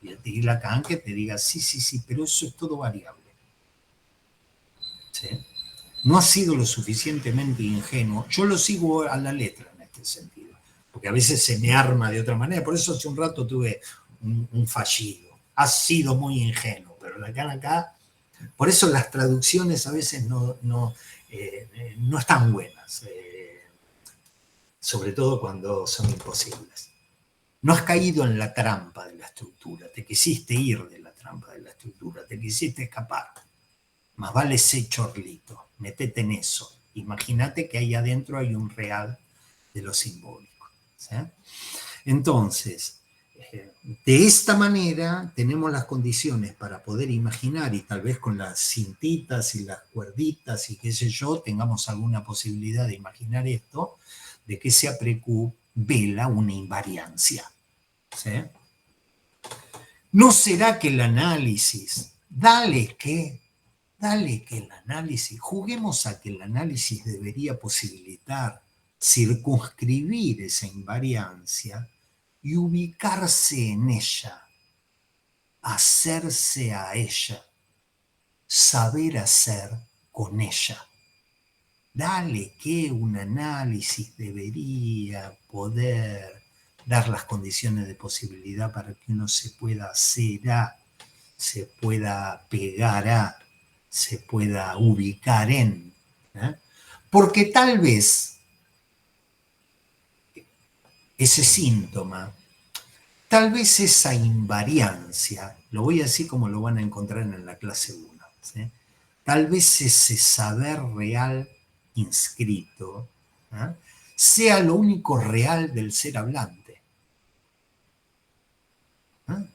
Y el Tigre Lacan que te diga, sí, sí, sí, pero eso es todo variable. ¿Sí? No ha sido lo suficientemente ingenuo. Yo lo sigo a la letra en este sentido, porque a veces se me arma de otra manera. Por eso hace un rato tuve un fallido. Ha sido muy ingenuo, pero Lacan acá, por eso las traducciones a veces no están buenas, sobre todo cuando son imposibles. No has caído en la trampa de la estructura, te quisiste ir de la trampa de la estructura, te quisiste escapar. Más vale ser chorlito, metete en eso. Imagínate que ahí adentro hay un real de lo simbólico. ¿Sí? Entonces, de esta manera tenemos las condiciones para poder imaginar, y tal vez con las cintitas y las cuerditas y qué sé yo, tengamos alguna posibilidad de imaginar esto, de que ese precup vela una invariancia. ¿Sí? ¿No será que el análisis, dale que el análisis, juguemos a que el análisis debería posibilitar circunscribir esa invariancia y ubicarse en ella, hacerse a ella, saber hacer con ella? Dale que un análisis debería poder dar las condiciones de posibilidad para que uno se pueda hacer a, se pueda pegar a, se pueda ubicar en. Porque tal vez ese síntoma, tal vez esa invariancia, lo voy a decir como lo van a encontrar en la clase 1, ¿sí? Tal vez ese saber real inscrito sea lo único real del ser hablante.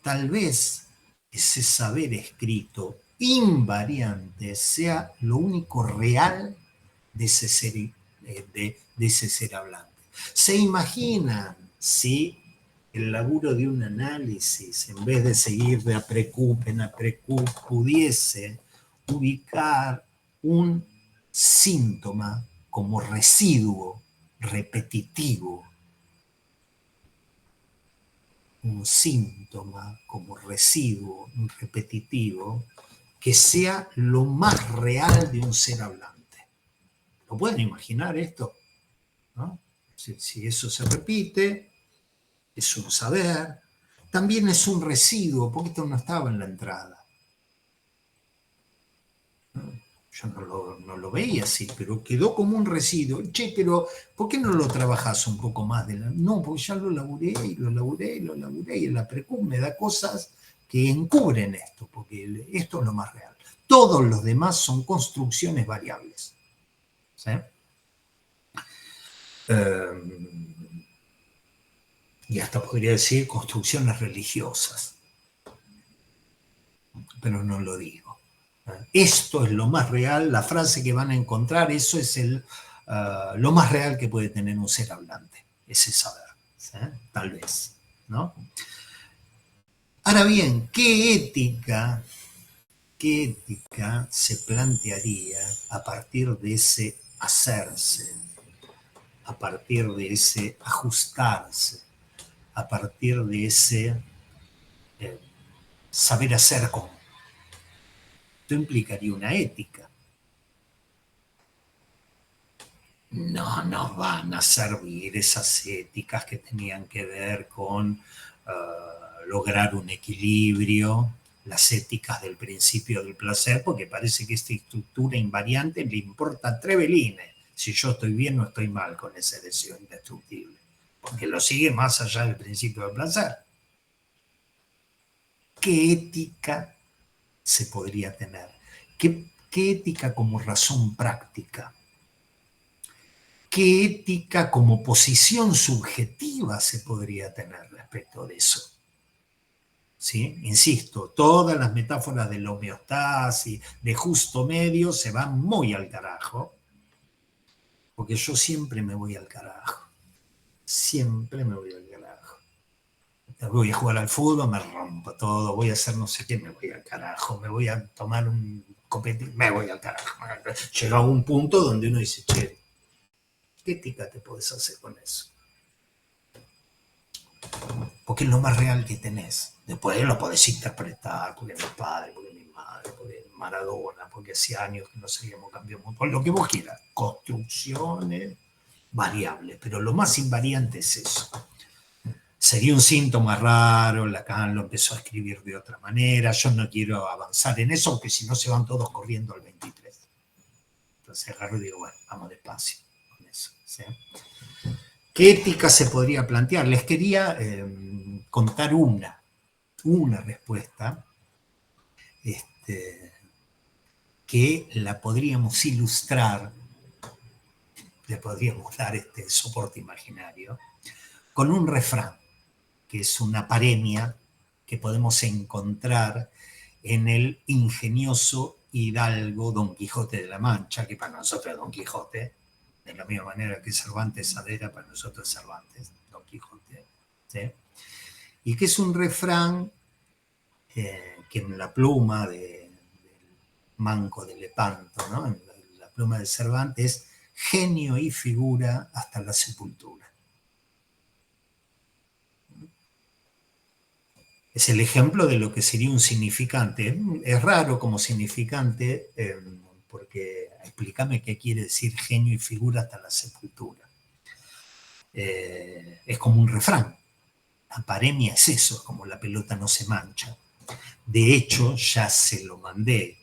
Tal vez ese saber escrito invariante sea lo único real de ese ser, de ese ser hablante. ¿Se imaginan si el laburo de un análisis, en vez de seguir de precup en precup, pudiese ubicar un síntoma como residuo repetitivo? Un síntoma como residuo repetitivo que sea lo más real de un ser hablante. ¿Lo pueden imaginar esto? ¿No? Si eso se repite, es un saber, también es un residuo, porque esto no estaba en la entrada. Yo no lo veía así, pero quedó como un residuo. Che, pero ¿por qué no lo trabajás un poco más? No, porque ya lo laburé, y la precup me da cosas que encubren esto, porque esto es lo más real. Todos los demás son construcciones variables. ¿Sí? y hasta podría decir construcciones religiosas, pero no lo digo. Esto es lo más real, la frase que van a encontrar, eso es lo más real que puede tener un ser hablante, ese saber, ¿sí? Tal vez, ¿no? Ahora bien, ¿qué ética se plantearía a partir de ese hacerse, a partir de ese ajustarse, a partir de ese saber hacer con? Esto implicaría una ética. No nos van a servir esas éticas que tenían que ver con lograr un equilibrio, las éticas del principio del placer, porque parece que esta estructura invariante le importa tres velines si yo estoy bien o estoy mal con ese deseo indestructible, porque lo sigue más allá del principio del placer. ¿Qué ética se podría tener? ¿Qué ética como razón práctica? ¿Qué ética como posición subjetiva se podría tener respecto de eso? ¿Sí? Insisto, todas las metáforas de la homeostasis, de justo medio, se van muy al carajo, porque yo siempre me voy al carajo. Siempre me voy al carajo. Voy a jugar al fútbol, me rompo todo, voy a hacer no sé qué, me voy al carajo, me voy a tomar un copete, me voy al carajo. Llega a un punto donde uno dice, che, ¿qué ética te podés hacer con eso? Porque es lo más real que tenés. Después lo podés interpretar, porque mi padre, porque mi madre, porque Maradona, porque hace años que no seguimos cambiando, por lo que vos quieras. Construcciones, variables, pero lo más invariante es eso. Sería un síntoma raro, Lacan lo empezó a escribir de otra manera, yo no quiero avanzar en eso, porque si no se van todos corriendo al 23. Entonces agarro y digo, bueno, vamos despacio con eso, ¿sí? ¿Qué ética se podría plantear? Les quería contar una respuesta que la podríamos ilustrar, le podríamos dar este soporte imaginario, con un refrán, que es una paremia que podemos encontrar en el ingenioso hidalgo Don Quijote de la Mancha, que para nosotros es Don Quijote, de la misma manera que Cervantes Saavedra, para nosotros es Cervantes, Don Quijote, ¿sí? Y que es un refrán que en la pluma del Manco de Lepanto, ¿no? En la pluma de Cervantes, genio y figura hasta la sepultura. Es el ejemplo de lo que sería un significante. Es raro como significante, porque explícame qué quiere decir genio y figura hasta la sepultura. Es como un refrán. La paremia es eso, es como la pelota no se mancha. De hecho, ya se lo mandé.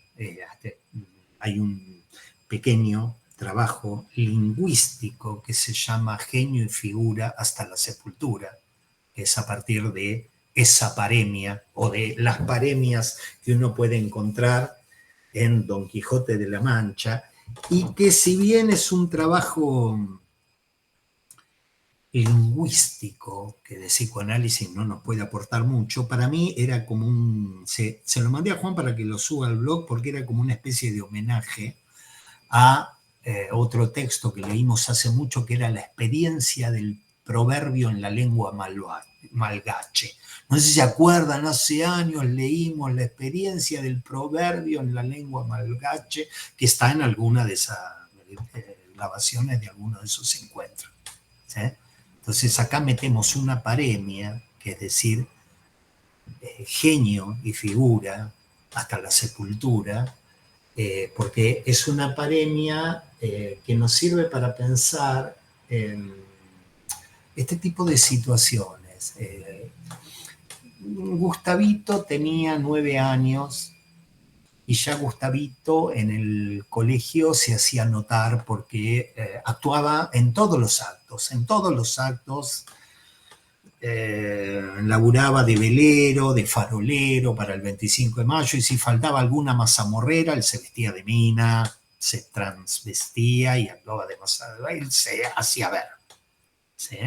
Hay un pequeño trabajo lingüístico que se llama Genio y figura hasta la sepultura, que es a partir de esa paremia o de las paremias que uno puede encontrar en Don Quijote de la Mancha, y que si bien es un trabajo lingüístico que de psicoanálisis no nos puede aportar mucho, para mí era como se lo mandé a Juan para que lo suba al blog, porque era como una especie de homenaje a otro texto que leímos hace mucho, que era la experiencia del proverbio en la lengua malgache. No sé si se acuerdan, hace años leímos la experiencia del proverbio en la lengua malgache, que está en alguna de esas grabaciones de alguno de esos encuentros, ¿sí? Entonces acá metemos una paremia, que es decir, genio y figura hasta la sepultura, porque es una paremia que nos sirve para pensar en este tipo de situaciones. Gustavito tenía 9 años y ya Gustavito en el colegio se hacía notar porque actuaba en todos los actos, laburaba de velero, de farolero para el 25 de mayo, y si faltaba alguna mazamorrera, él se vestía de mina, se transvestía y actuaba de mazamorrera, él se hacía ver, ¿sí?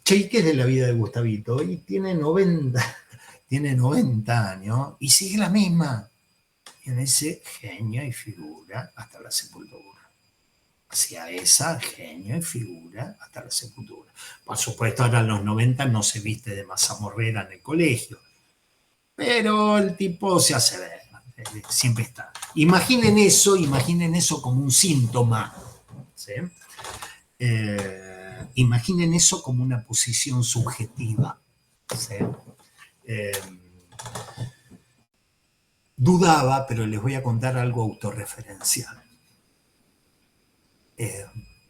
Che, ¿y qué es de la vida de Gustavito? Y tiene 90 años y sigue la misma. Y en ese genio y figura hasta la sepultura. Hacia esa genio y figura hasta la sepultura. Por supuesto, ahora en los 90 no se viste de mazamorrera en el colegio, pero el tipo se hace ver, siempre está. Imaginen eso como un síntoma, ¿sí? Imaginen eso como una posición subjetiva, ¿sí? Dudaba, pero les voy a contar algo autorreferencial.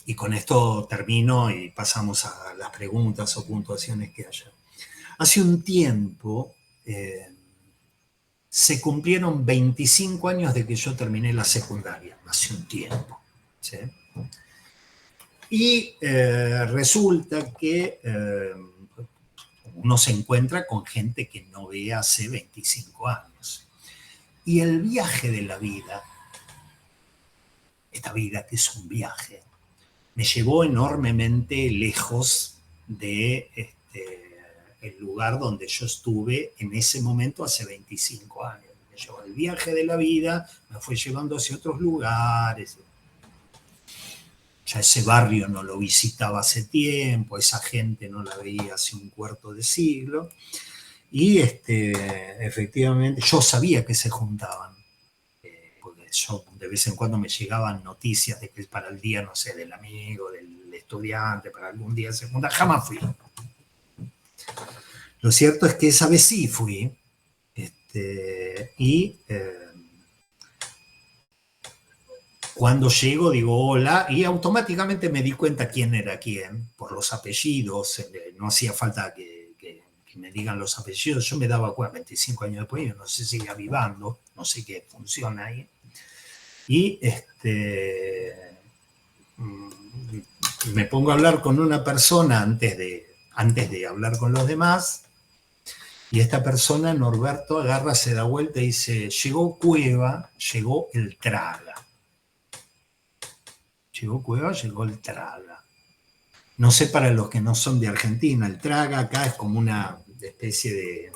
Y con esto termino y pasamos a las preguntas o puntuaciones que haya. Hace un tiempo se cumplieron 25 años de que yo terminé la secundaria, hace un tiempo, ¿sí? Y resulta que uno se encuentra con gente que no ve hace 25 años. Y el viaje de la vida, esta vida que es un viaje, me llevó enormemente lejos de el lugar donde yo estuve en ese momento hace 25 años. Me llevó el viaje de la vida, me fue llevando hacia otros lugares. Ya ese barrio no lo visitaba hace tiempo, esa gente no la veía hace un cuarto de siglo. Y efectivamente yo sabía que se juntaban. Porque yo de vez en cuando me llegaban noticias de que para el día, no sé, del amigo, del estudiante, para algún día se juntan. Jamás fui. Lo cierto es que esa vez sí fui. Cuando llego digo hola y automáticamente me di cuenta quién era quién, por los apellidos. No hacía falta que me digan los apellidos. Yo me daba cuenta 25 años después, yo no sé si sigue avivando, no sé qué funciona ahí. Y me pongo a hablar con una persona antes de hablar con los demás, y esta persona, Norberto, agarra, se da vuelta y dice, llegó Cueva, llegó el Traga. Llegó Cueva, llegó el Traga. No sé, para los que no son de Argentina, el Traga acá es como una especie de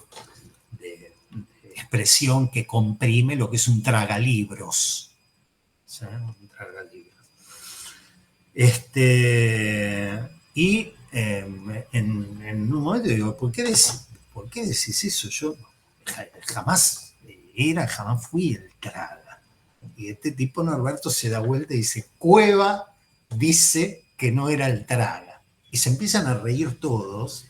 expresión que comprime lo que es un tragalibros. ¿Sí? Un tragalibros. Y en un momento digo, ¿por qué decís eso? Yo jamás fui el Traga. Y este tipo, Norberto, se da vuelta y dice, Cueva dice que no era el Traga. Y se empiezan a reír todos,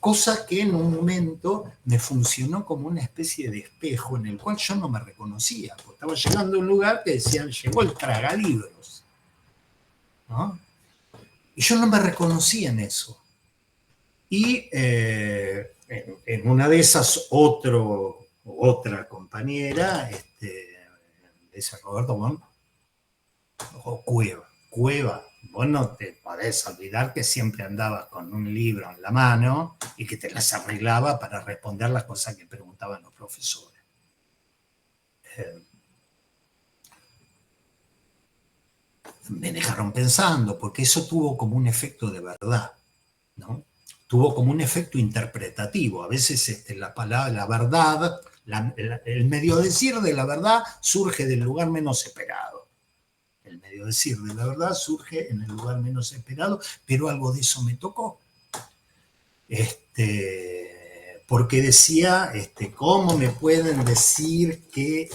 cosa que en un momento me funcionó como una especie de espejo en el cual yo no me reconocía, porque estaba llegando a un lugar que decían, llegó el tragalibros, ¿no? Y yo no me reconocía en eso. Y en una de esas, otra compañera, dice Roberto, bueno, Cueva, vos no te podés olvidar que siempre andabas con un libro en la mano y que te las arreglaba para responder las cosas que preguntaban los profesores. Me dejaron pensando, porque eso tuvo como un efecto de verdad, ¿no? Tuvo como un efecto interpretativo. A veces la palabra, la verdad, el medio decir de la verdad surge del lugar menos esperado. El medio decir de la verdad surge en el lugar menos esperado, pero algo de eso me tocó. Porque decía, ¿cómo me pueden decir que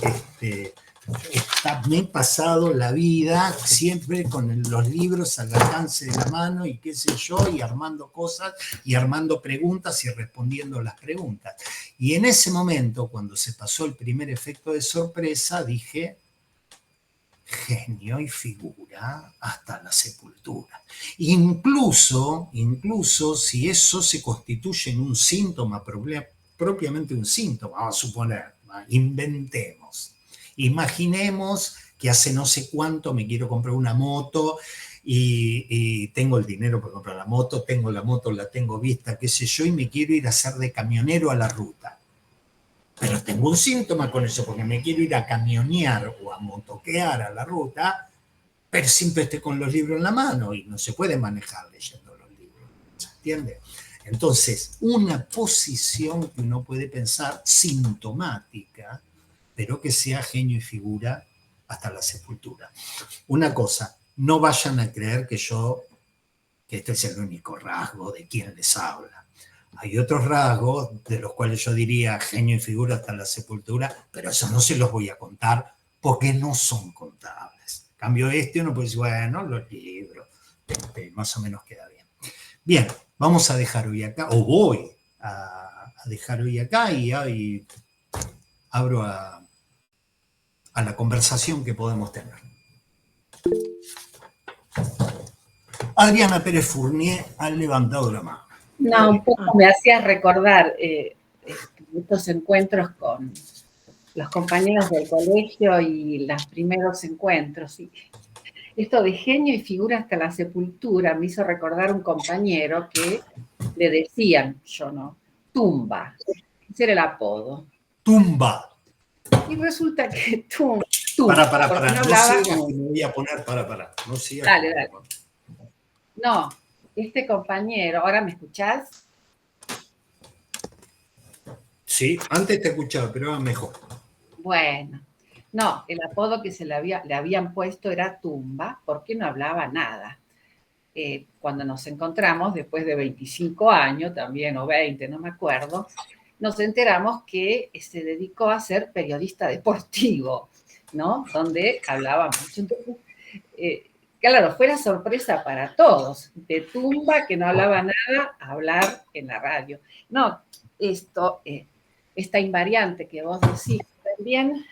me he pasado la vida siempre con los libros al alcance de la mano y qué sé yo, y armando cosas y armando preguntas y respondiendo las preguntas? Y en ese momento, cuando se pasó el primer efecto de sorpresa, dije, genio y figura hasta la sepultura. Incluso si eso se constituye en un síntoma, propiamente un síntoma, vamos a suponer, inventemos. Imaginemos que hace no sé cuánto me quiero comprar una moto y tengo el dinero para comprar la moto, tengo la moto, la tengo vista, qué sé yo, y me quiero ir a hacer de camionero a la ruta. Pero tengo un síntoma con eso, porque me quiero ir a camionear o a motoquear a la ruta, pero siempre esté con los libros en la mano y no se puede manejar leyendo los libros, ¿se entiende? Entonces, una posición que uno puede pensar sintomática, pero que sea genio y figura hasta la sepultura. Una cosa, no vayan a creer que este es el único rasgo de quien les habla. Hay otros rasgos de los cuales yo diría genio y figura hasta la sepultura, pero eso no se los voy a contar porque no son contables. En cambio uno puede decir, bueno, los libros, más o menos queda bien. Bien, vamos a dejar hoy acá, o voy a dejar hoy acá y abro a la conversación que podemos tener. Adriana Pérez Fournier ha levantado la mano. No, un poco me hacías recordar estos encuentros con los compañeros del colegio y los primeros encuentros. Y esto de genio y figura hasta la sepultura me hizo recordar un compañero que le decían, yo no, Tumba. Ese era el apodo. Tumba. Y resulta que Tumba. Para. No hablaba. No, me voy a poner para. No sigas. Dale. No, este compañero, ¿ahora me escuchás? Sí, antes te escuchaba, pero ahora mejor. Bueno, no, el apodo que le habían puesto era Tumba, porque no hablaba nada. Cuando nos encontramos, después de 25 años también, o 20, no me acuerdo, nos enteramos que se dedicó a ser periodista deportivo, ¿no? Donde hablaba mucho. Entonces, claro, fue la sorpresa para todos, de Tumba, que no hablaba nada, a hablar en la radio. No, esta invariante que vos decís también,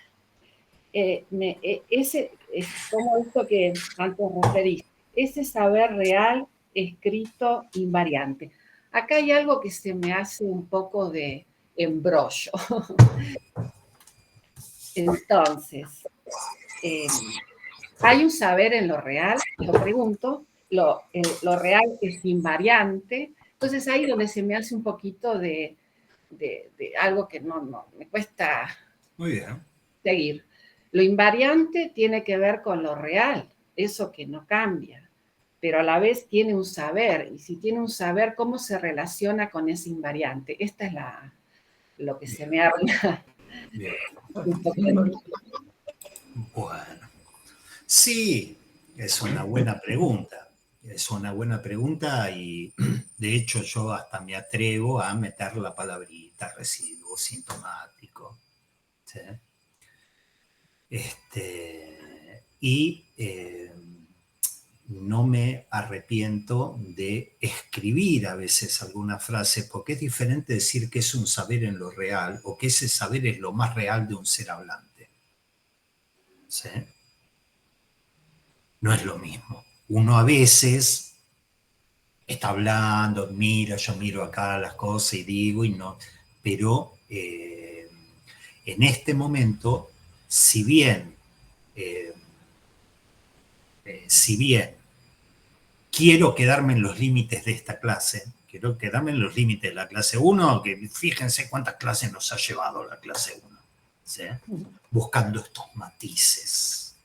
como esto que antes referiste, ese saber real, escrito, invariante. Acá hay algo que se me hace un poco de embrollo. Entonces, hay un saber en lo real, lo pregunto, lo real es invariante, entonces ahí donde se me hace un poquito de algo que no me cuesta muy bien seguir. Lo invariante tiene que ver con lo real, eso que no cambia, pero a la vez tiene un saber, y si tiene un saber, ¿cómo se relaciona con ese invariante? Esta es lo que se me habla. Bien. Un poquito. Bueno, sí, es una buena pregunta. Es una buena pregunta y de hecho yo hasta me atrevo a meter la palabrita residuo sintomático. ¿Sí? No me arrepiento de escribir a veces alguna frase, porque es diferente decir que es un saber en lo real o que ese saber es lo más real de un ser hablante. ¿Sí? No es lo mismo. Uno a veces está hablando, yo miro acá las cosas y digo y no, pero en este momento, si bien quiero quedarme en los límites de esta clase, quiero quedarme en los límites de la clase 1, que fíjense cuántas clases nos ha llevado la clase 1, ¿sí? Buscando estos matices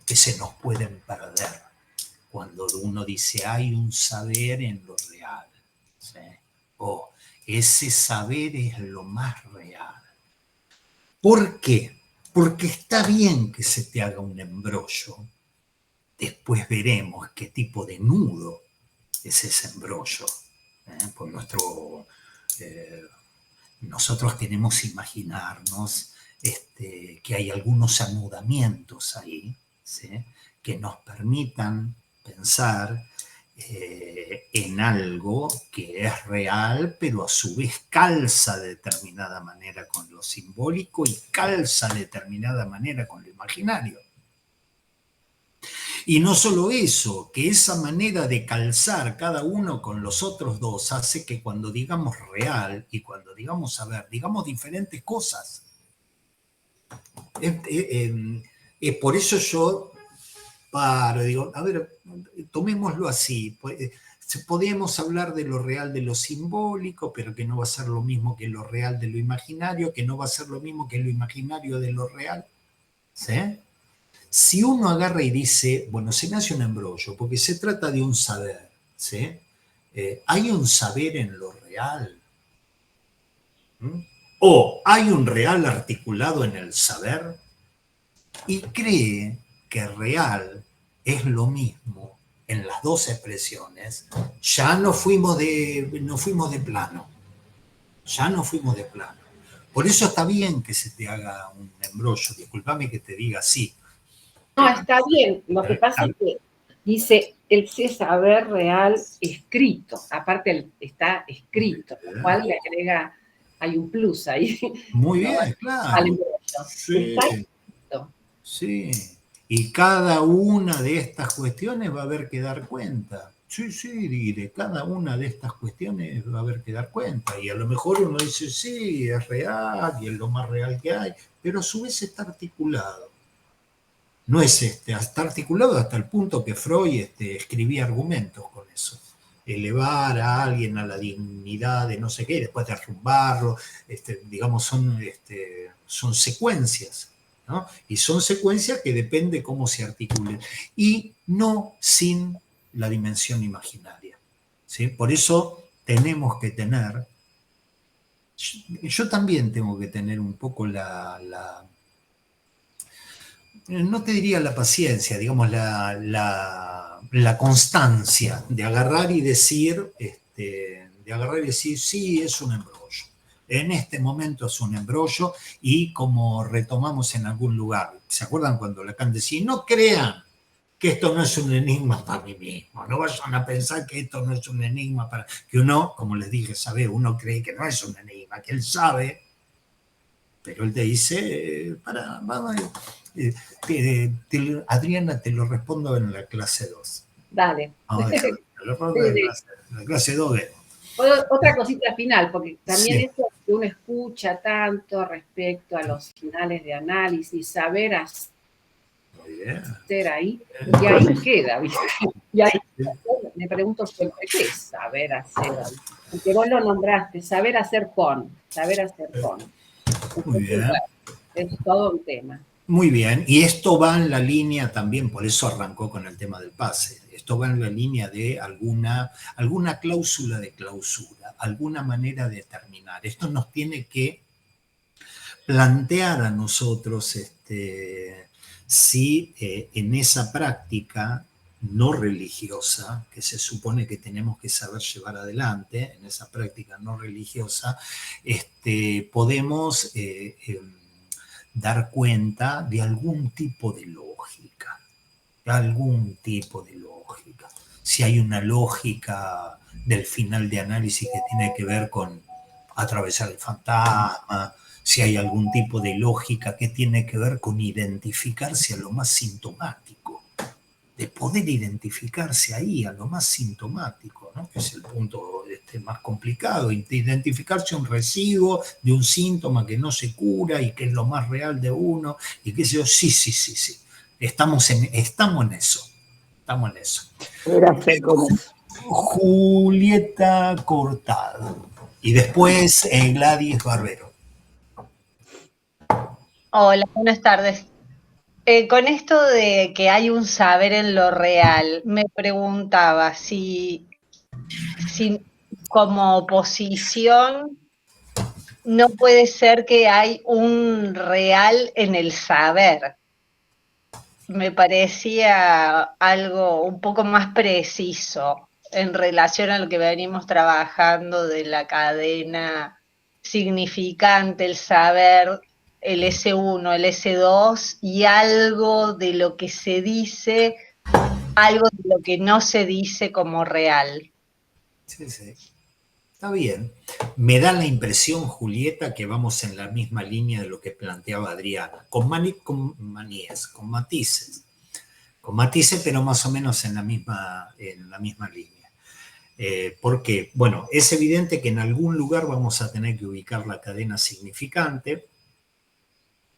que se nos pueden perder cuando uno dice hay un saber en lo real, ¿sí? O ese saber es lo más real. ¿Por qué? Porque está bien que se te haga un embrollo. Después veremos qué tipo de nudo es ese embrollo. Por nosotros queremos imaginarnos que hay algunos anudamientos ahí, ¿sí? Que nos permitan pensar en algo que es real, pero a su vez calza de determinada manera con lo simbólico y calza de determinada manera con lo imaginario. Y no solo eso, que esa manera de calzar cada uno con los otros dos hace que cuando digamos real y cuando digamos saber, digamos diferentes cosas. Por eso yo digo, a ver, tomémoslo así. Podemos hablar de lo real de lo simbólico, pero que no va a ser lo mismo que lo real de lo imaginario, que no va a ser lo mismo que lo imaginario de lo real. ¿Sí? Si uno agarra y dice, bueno, se me hace un embrollo, porque se trata de un saber, ¿sí? ¿Hay un saber en lo real? ¿Mm? ¿O hay un real articulado en el saber? Y cree que real es lo mismo en las dos expresiones, ya no fuimos de plano, ya no fuimos de plano. Por eso está bien que se te haga un embrollo, discúlpame que te diga así. No, está bien. Lo que pasa es que dice ese saber real escrito. Aparte está escrito, lo cual le agrega, hay un plus ahí. Muy ¿no? bien, Al claro. embrollo. Sí, Está escrito. sí. Y cada una de estas cuestiones va a haber que dar cuenta. Sí, sí, y de cada una de estas cuestiones va a haber que dar cuenta. Y a lo mejor uno dice, sí, es real y es lo más real que hay, pero a su vez está articulado. No es está articulado hasta el punto que Freud escribía argumentos con eso. Elevar a alguien a la dignidad de no sé qué, después derrumbarlo, digamos, son secuencias, ¿no? Y son secuencias que depende cómo se articulen. Y no sin la dimensión imaginaria, ¿sí? Por eso tenemos que tener, yo también tengo que tener un poco no te diría la paciencia, digamos la constancia de agarrar y decir, sí, es un embrollo. En este momento es un embrollo y como retomamos en algún lugar, ¿se acuerdan cuando Lacan decía, no crean que esto no es un enigma para mí mismo, no vayan a pensar que esto no es un enigma para... Que uno, como les dije, sabe, uno cree que no es un enigma, que él sabe, pero él te dice, vamos, Adriana, te lo respondo en la clase 2. Dale. Vamos a dejarlo, te lo respondo Sí, en sí. la clase 2 vemos. Otra cosita final, porque también Sí. eso que uno escucha tanto respecto a los finales de análisis, saber hacer Muy bien. ahí, y ahí queda, ¿viste? Y ahí me pregunto siempre, ¿qué es saber hacer ahí? Porque vos lo nombraste, saber hacer con. Muy Entonces, bien. bueno, es todo un tema. Muy bien, y esto va en la línea también, por eso arrancó con el tema del pase, esto va en la línea de alguna cláusula de clausura, alguna manera de terminar. Esto nos tiene que plantear a nosotros si en esa práctica no religiosa, que se supone que tenemos que saber llevar adelante, en esa práctica no religiosa, podemos dar cuenta de algún tipo de lógica, Si hay una lógica del final de análisis que tiene que ver con atravesar el fantasma, si hay algún tipo de lógica que tiene que ver con identificarse a lo más sintomático, de poder identificarse ahí a lo más sintomático, ¿no? Que es el punto más complicado, identificarse un residuo de un síntoma que no se cura y que es lo más real de uno, y qué sé yo, sí. Estamos en eso. Julieta Cortado. Y después Gladys Barbero. Hola, buenas tardes. Con esto de que hay un saber en lo real, me preguntaba si como oposición no puede ser que hay un real en el saber. Me parecía algo un poco más preciso en relación a lo que venimos trabajando de la cadena significante, el saber, el S1, el S2 y algo de lo que se dice, algo de lo que no se dice como real. Sí. Está bien. Me da la impresión, Julieta, que vamos en la misma línea de lo que planteaba Adriana, con matices, pero más o menos en la misma línea. ¿Por qué? Bueno, es evidente que en algún lugar vamos a tener que ubicar la cadena significante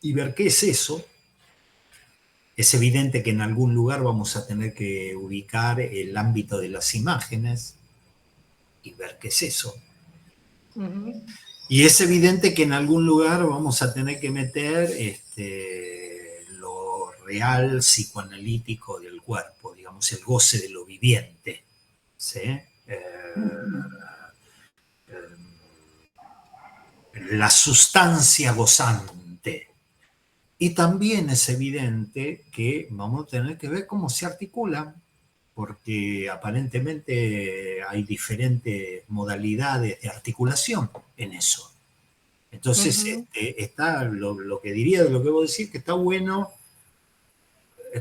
y ver qué es eso. Es evidente que en algún lugar vamos a tener que ubicar el ámbito de las imágenes y ver qué es eso. Y es evidente que en algún lugar vamos a tener que meter lo real psicoanalítico del cuerpo, digamos, el goce de lo viviente, ¿sí? La sustancia gozante. Y también es evidente que vamos a tener que ver cómo se articulan, porque aparentemente hay diferentes modalidades de articulación en eso. Entonces, está lo que diría de lo que vos decís, que está bueno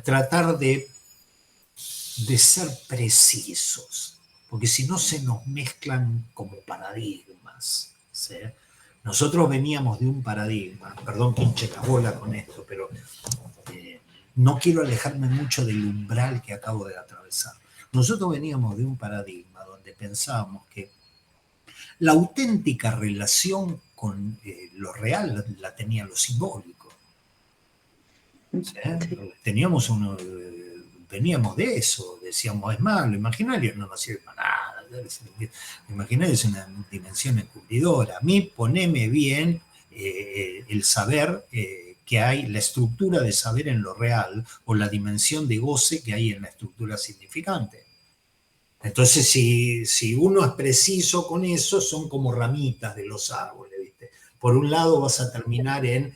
tratar de ser precisos, porque si no se nos mezclan como paradigmas, ¿sí? Nosotros veníamos de un paradigma, perdón que hinche la bola con esto, pero no quiero alejarme mucho del umbral que acabo de atravesar. Nosotros veníamos de un paradigma donde pensábamos que la auténtica relación con lo real la tenía lo simbólico. ¿Sí? Veníamos de eso, decíamos, es más, lo imaginario no nos sirve para nada. Lo imaginario es una dimensión encubridora. A mí poneme bien el saber que hay, la estructura de saber en lo real o la dimensión de goce que hay en la estructura significante. Entonces, si uno es preciso con eso, son como ramitas de los árboles, ¿viste? Por un lado vas a terminar en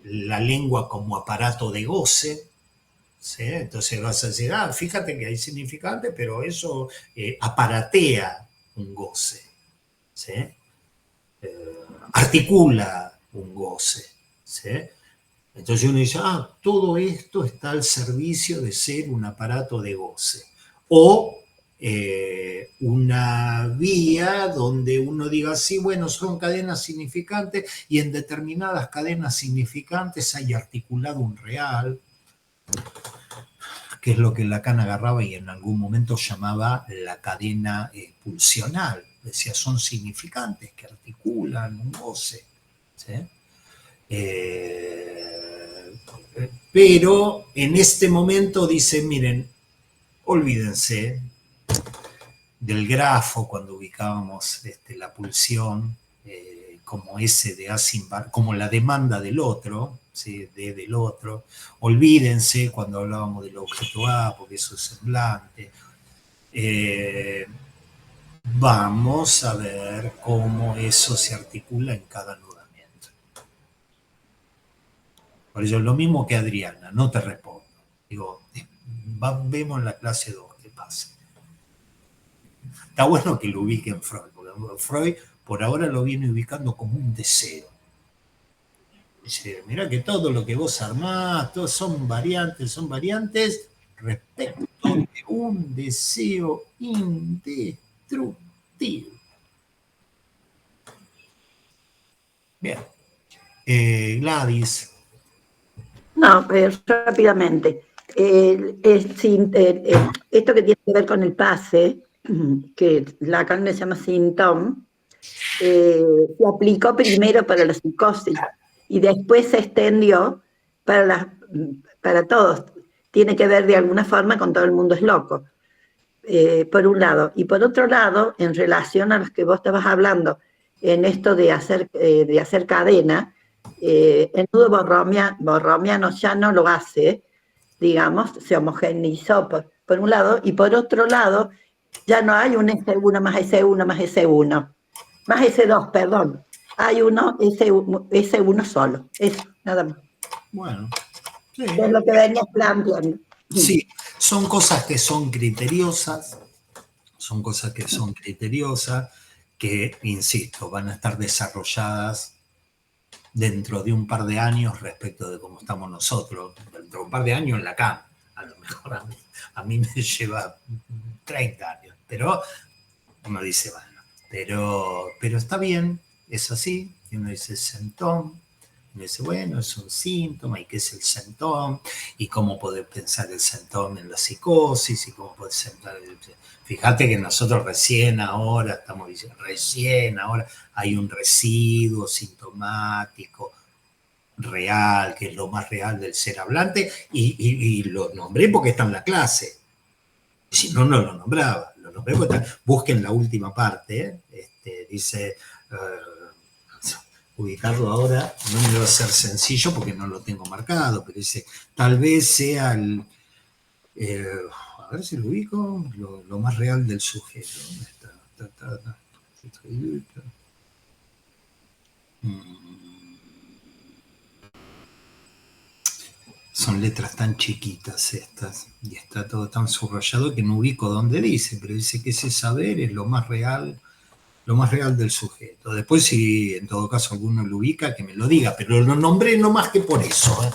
la lengua como aparato de goce, ¿sí? Entonces vas a decir, fíjate que hay significante, pero eso aparatea un goce, ¿sí? Articula un goce, ¿sí? Entonces uno dice, todo esto está al servicio de ser un aparato de goce. O una vía donde uno diga, sí, bueno, son cadenas significantes y en determinadas cadenas significantes hay articulado un real, que es lo que Lacan agarraba y en algún momento llamaba la cadena pulsional. Decía, son significantes que articulan un goce, ¿sí? Pero en este momento dice, miren, olvídense del grafo cuando ubicábamos la pulsión como ese de Asimbar, como la demanda del otro, ¿sí? Del otro. Olvídense cuando hablábamos del objeto A, porque eso es semblante. Vamos a ver cómo eso se articula en cada anudamiento. Por eso es lo mismo que Adriana, no te respondo. Digo, vemos en la clase 2 qué pasa. Está bueno que lo ubiquen Freud, porque Freud por ahora lo viene ubicando como un deseo. Dice, mira que todo lo que vos armás, todos son variantes respecto de un deseo indestructible. Bien. Gladys. No, rápidamente. Esto que tiene que ver con el pase, que Lacan le llama síntoma, se aplicó primero para la psicosis y después se extendió para todos. Tiene que ver de alguna forma con todo el mundo es loco, por un lado. Y por otro lado, en relación a los que vos estabas hablando, en esto de hacer cadena, el nudo borromiano ya no lo hace, digamos, se homogeneizó por un lado, y por otro lado, ya no hay un S1 más S1 más S1, más S2, perdón. Hay uno S1 solo, eso, nada más. Bueno, sí. Es lo que venías planteando. Sí, son cosas que son criteriosas, que, insisto, van a estar desarrolladas dentro de un par de años respecto de cómo estamos nosotros, dentro de un par de años en la cama. A lo mejor a mí me lleva 30 años, pero uno dice, bueno, pero está bien, es así, y uno dice sentón, y uno dice, bueno, es un síntoma, ¿y qué es el sentón? Y cómo poder pensar el sentón en la psicosis, y cómo poder sentar Fíjate que nosotros recién ahora hay un residuo sintomático real, que es lo más real del ser hablante, y lo nombré porque está en la clase. Si no, no lo nombraba. Lo nombré porque busquen la última parte, dice, ubicarlo ahora no me va a ser sencillo porque no lo tengo marcado, pero dice, tal vez sea a ver si lo ubico, lo más real del sujeto. ¿Dónde está? Son letras tan chiquitas estas, y está todo tan subrayado que no ubico dónde dice, pero dice que ese saber es lo más real del sujeto. Después, si en todo caso alguno lo ubica, que me lo diga, pero lo nombré no más que por eso, ¿eh?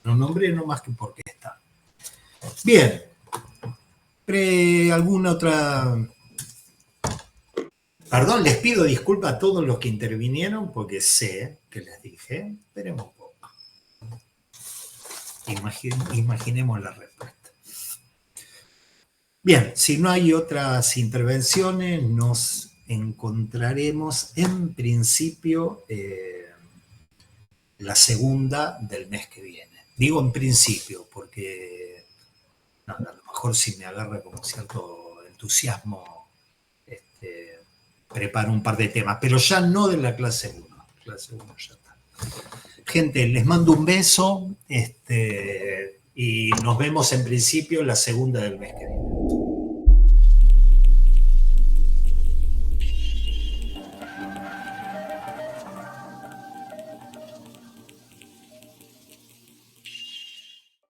Lo nombré no más que porque está. Bien. ¿Alguna otra? Perdón, les pido disculpas a todos los que intervinieron, porque sé que les dije, esperemos un poco. Imaginemos la respuesta. Bien, si no hay otras intervenciones, nos encontraremos en principio la segunda del mes que viene. Digo en principio porque a lo mejor si me agarra como cierto entusiasmo, preparo un par de temas, pero ya no de la clase 1. Clase 1 ya está. Gente, les mando un beso y nos vemos en principio la segunda del mes que viene.